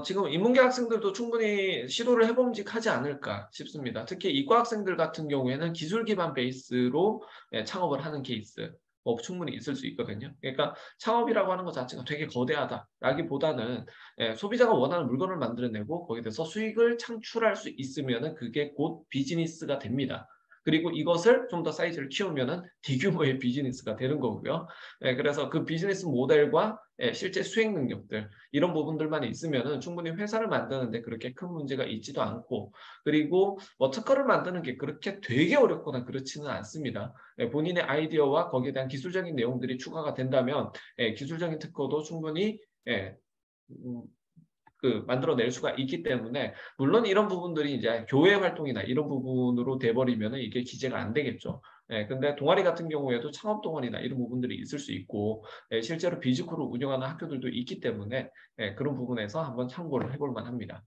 지금 인문계 학생들도 충분히 시도를 해봄직하지 않을까 싶습니다. 특히 이과 학생들 같은 경우에는 기술 기반 베이스로 창업을 하는 케이스 충분히 있을 수 있거든요. 그러니까 창업이라고 하는 것 자체가 되게 거대하다라기보다는 소비자가 원하는 물건을 만들어내고 거기에 대해서 수익을 창출할 수 있으면 그게 곧 비즈니스가 됩니다. 그리고 이것을 좀 더 사이즈를 키우면은 대규모의 비즈니스가 되는 거고요. 그래서 그 비즈니스 모델과 실제 수행 능력들 이런 부분들만 있으면은 충분히 회사를 만드는데 그렇게 큰 문제가 있지도 않고, 그리고 뭐 특허를 만드는 게 그렇게 되게 어렵거나 그렇지는 않습니다. 본인의 아이디어와 거기에 대한 기술적인 내용들이 추가가 된다면 기술적인 특허도 충분히 만들어낼 수가 있기 때문에, 물론 이런 부분들이 이제 교회 활동이나 이런 부분으로 돼버리면 이게 기재가 안 되겠죠. 근데 동아리 같은 경우에도 창업 동아리나 이런 부분들이 있을 수 있고, 실제로 비즈쿨을 운영하는 학교들도 있기 때문에 그런 부분에서 한번 참고를 해볼 만합니다.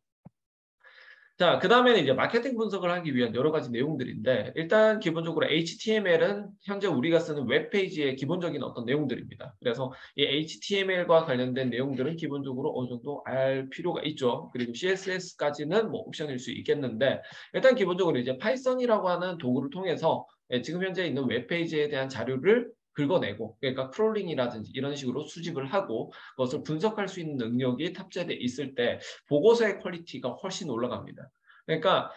자, 그 다음에는 이제 마케팅 분석을 하기 위한 여러 가지 내용들인데, 일단 기본적으로 HTML은 현재 우리가 쓰는 웹페이지의 기본적인 어떤 내용들입니다. 그래서 이 HTML과 관련된 내용들은 기본적으로 어느 정도 알 필요가 있죠. 그리고 CSS까지는 뭐 옵션일 수 있겠는데, 일단 기본적으로 이제 파이썬이라고 하는 도구를 통해서 지금 현재 있는 웹페이지에 대한 자료를 긁어내고, 그러니까 크롤링이라든지 이런 식으로 수집을 하고 그것을 분석할 수 있는 능력이 탑재돼 있을 때 보고서의 퀄리티가 훨씬 올라갑니다. 그러니까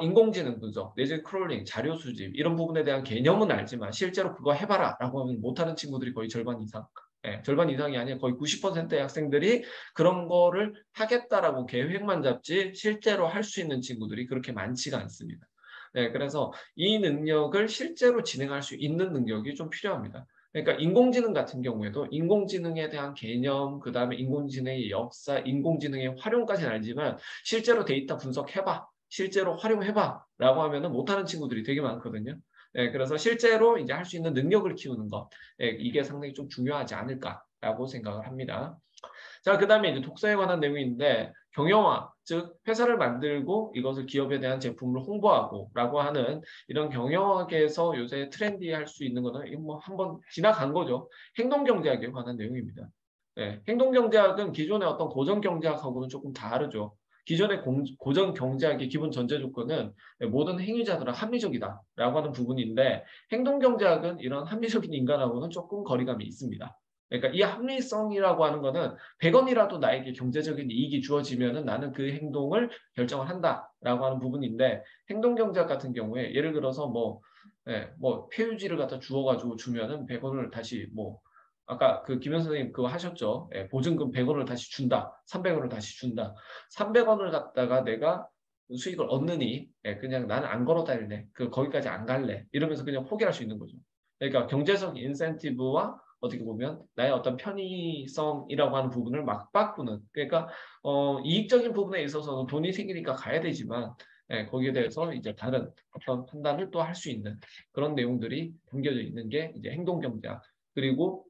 인공지능 분석, 내지 크롤링, 자료 수집 이런 부분에 대한 개념은 알지만 실제로 그거 해봐라 라고 하면 못하는 친구들이 거의 절반 이상, 절반 이상이 아니라 거의 90%의 학생들이 그런 거를 하겠다라고 계획만 잡지 실제로 할 수 있는 친구들이 그렇게 많지가 않습니다. 그래서 이 능력을 실제로 진행할 수 있는 능력이 좀 필요합니다. 그러니까 인공지능 같은 경우에도 인공지능에 대한 개념, 그 다음에 인공지능의 역사, 인공지능의 활용까지는 알지만 실제로 데이터 분석해봐, 실제로 활용해봐 라고 하면은 못하는 친구들이 되게 많거든요. 그래서 실제로 이제 할 수 있는 능력을 키우는 것, 이게 상당히 좀 중요하지 않을까라고 생각을 합니다. 자, 그 다음에 이제 독서에 관한 내용인데, 경영화, 즉 회사를 만들고 이것을 기업에 대한 제품을 홍보하고 라고 하는 이런 경영학에서 요새 트렌디할 수 있는 거는 뭐 한번 지나간 거죠. 행동경제학에 관한 내용입니다. 행동경제학은 기존의 어떤 고전경제학하고는 조금 다르죠. 기존의 고전경제학의 기본 전제 조건은 모든 행위자들은 합리적이다 라고 하는 부분인데, 행동경제학은 이런 합리적인 인간하고는 조금 거리감이 있습니다. 그러니까 이 합리성이라고 하는 거는 100원이라도 나에게 경제적인 이익이 주어지면은 나는 그 행동을 결정을 한다라고 하는 부분인데, 행동경제학 같은 경우에 예를 들어서 뭐 폐유지를 갖다 주어가지고 주면은 100원을 다시 아까 그 김현 선생님 그거 하셨죠? 보증금 100원을 다시 준다, 300원을 다시 준다. 300원을 갖다가 내가 수익을 얻느니 그냥 나는 안 걸어 다닐래, 거기까지 안 갈래 이러면서 그냥 포기할 수 있는 거죠. 그러니까 경제적 인센티브와 어떻게 보면 나의 어떤 편의성이라고 하는 부분을 막 바꾸는, 그러니까 이익적인 부분에 있어서는 돈이 생기니까 가야 되지만 거기에 대해서 이제 다른 어떤 판단을 또 할 수 있는 그런 내용들이 담겨져 있는 게 이제 행동경제학, 그리고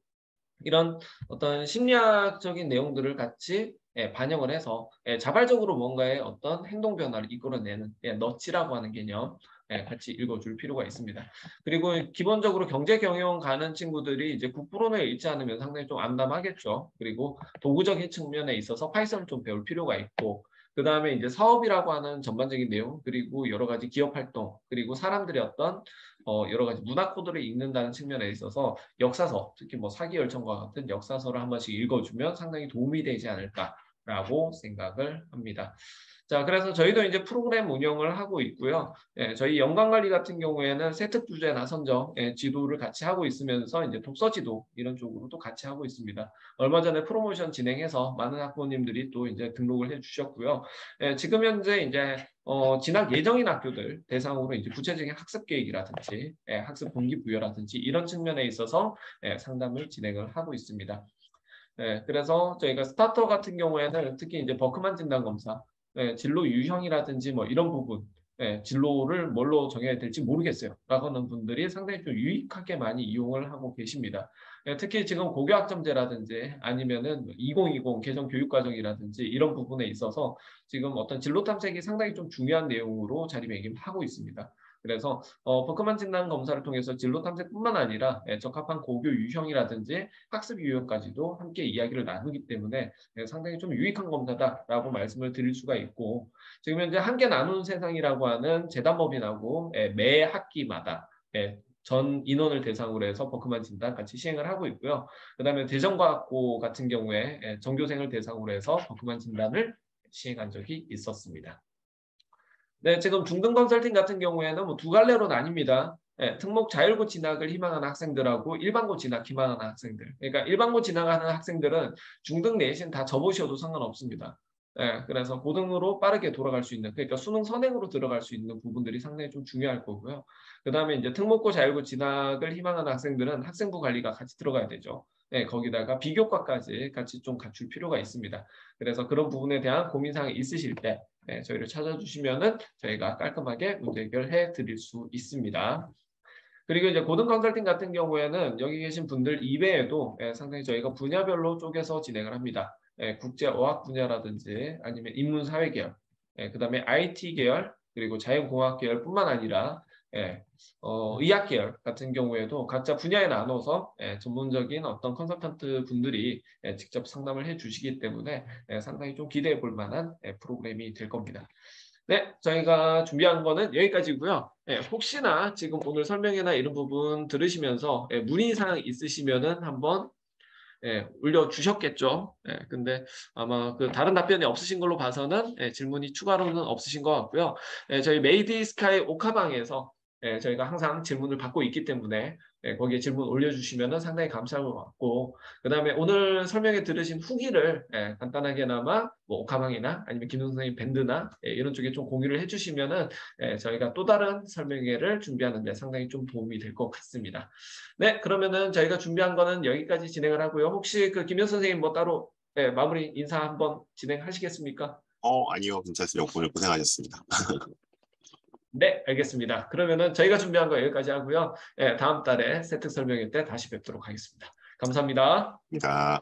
이런 어떤 심리학적인 내용들을 같이 반영을 해서 자발적으로 뭔가의 어떤 행동 변화를 이끌어내는 너치라고 하는 개념 같이 읽어줄 필요가 있습니다. 그리고 기본적으로 경제 경영 가는 친구들이 이제 국부론을 읽지 않으면 상당히 좀 암담하겠죠. 그리고 도구적인 측면에 있어서 파이썬을 좀 배울 필요가 있고, 그 다음에 이제 사업이라고 하는 전반적인 내용, 그리고 여러 가지 기업 활동, 그리고 사람들의 어떤 여러 가지 문화 코드를 읽는다는 측면에 있어서 역사서, 특히 뭐 사기열천과 같은 역사서를 한 번씩 읽어주면 상당히 도움이 되지 않을까라고 생각을 합니다. 자, 그래서 저희도 이제 프로그램 운영을 하고 있고요. 저희 연관관리 같은 경우에는 세특 주제나 선정, 지도를 같이 하고 있으면서 이제 독서 지도 이런 쪽으로도 같이 하고 있습니다. 얼마 전에 프로모션 진행해서 많은 학부모님들이 또 이제 등록을 해주셨고요. 지금 현재 이제 진학 예정인 학교들 대상으로 이제 구체적인 학습 계획이라든지 학습 동기 부여라든지 이런 측면에 있어서 상담을 진행을 하고 있습니다. 그래서 저희가 스타터 같은 경우에는 특히 이제 버크만 진단 검사, 진로 유형이라든지 뭐 이런 부분, 진로를 뭘로 정해야 될지 모르겠어요 라고 하는 분들이 상당히 좀 유익하게 많이 이용을 하고 계십니다. 특히 지금 고교학점제라든지 아니면은 2020 개정 교육과정이라든지 이런 부분에 있어서 지금 어떤 진로 탐색이 상당히 좀 중요한 내용으로 자리매김하고 있습니다. 그래서 버크만 진단 검사를 통해서 진로 탐색뿐만 아니라 적합한 고교 유형이라든지 학습 유형까지도 함께 이야기를 나누기 때문에 상당히 좀 유익한 검사다라고 말씀을 드릴 수가 있고, 지금 현재 한계 나누는 세상이라고 하는 재단법인하고 매 학기마다 전 인원을 대상으로 해서 버크만 진단 같이 시행을 하고 있고요. 그다음에 대전과학고 같은 경우에 전교생을 대상으로 해서 버크만 진단을 시행한 적이 있었습니다. 네, 지금 중등 컨설팅 같은 경우에는 뭐 두 갈래로 나뉩니다. 특목 자율고 진학을 희망하는 학생들하고 일반고 진학 희망하는 학생들. 그러니까 일반고 진학하는 학생들은 중등 내신 다 접으셔도 상관없습니다. 그래서 고등으로 빠르게 돌아갈 수 있는, 그러니까 수능 선행으로 들어갈 수 있는 부분들이 상당히 좀 중요할 거고요. 그 다음에 이제 특목고 자율고 진학을 희망하는 학생들은 학생부 관리가 같이 들어가야 되죠. 거기다가 비교과까지 같이 좀 갖출 필요가 있습니다. 그래서 그런 부분에 대한 고민사항이 있으실 때 저희를 찾아주시면은 저희가 깔끔하게 문제 해결해 드릴 수 있습니다. 그리고 이제 고등 컨설팅 같은 경우에는 여기 계신 분들 이외에도 상당히 저희가 분야별로 쪼개서 진행을 합니다. 국제어학 분야라든지 아니면 인문사회 계열, 그다음에 IT 계열, 그리고 자연공학 계열뿐만 아니라 의학 계열 같은 경우에도 각자 분야에 나눠서 전문적인 어떤 컨설턴트 분들이 직접 상담을 해주시기 때문에 상당히 좀 기대해 볼 만한 프로그램이 될 겁니다. 네, 저희가 준비한 거는 여기까지고요. 혹시나 지금 오늘 설명회나 이런 부분 들으시면서 문의사항 있으시면은 한번 올려주셨겠죠. 근데 아마 그 다른 답변이 없으신 걸로 봐서는 질문이 추가로는 없으신 것 같고요. 저희 메이드스카이 오카방에서 저희가 항상 질문을 받고 있기 때문에 거기에 질문 올려주시면 상당히 감사할 것 같고, 그 다음에 오늘 설명회 들으신 후기를 간단하게나마 뭐 오카방이나 아니면 김동 선생님 밴드나 이런 쪽에 좀 공유를 해주시면 저희가 또 다른 설명회를 준비하는 데 상당히 좀 도움이 될 것 같습니다. 네, 그러면은 저희가 준비한 거는 여기까지 진행을 하고요. 혹시 그 김현 선생님 뭐 따로 마무리 인사 한번 진행하시겠습니까? 아니요, 괜찮습니다. 오늘 고생하셨습니다. 네, 알겠습니다. 그러면은 저희가 준비한 거 여기까지 하고요. 다음 달에 세특 설명회 때 다시 뵙도록 하겠습니다. 감사합니다. 감사합니다.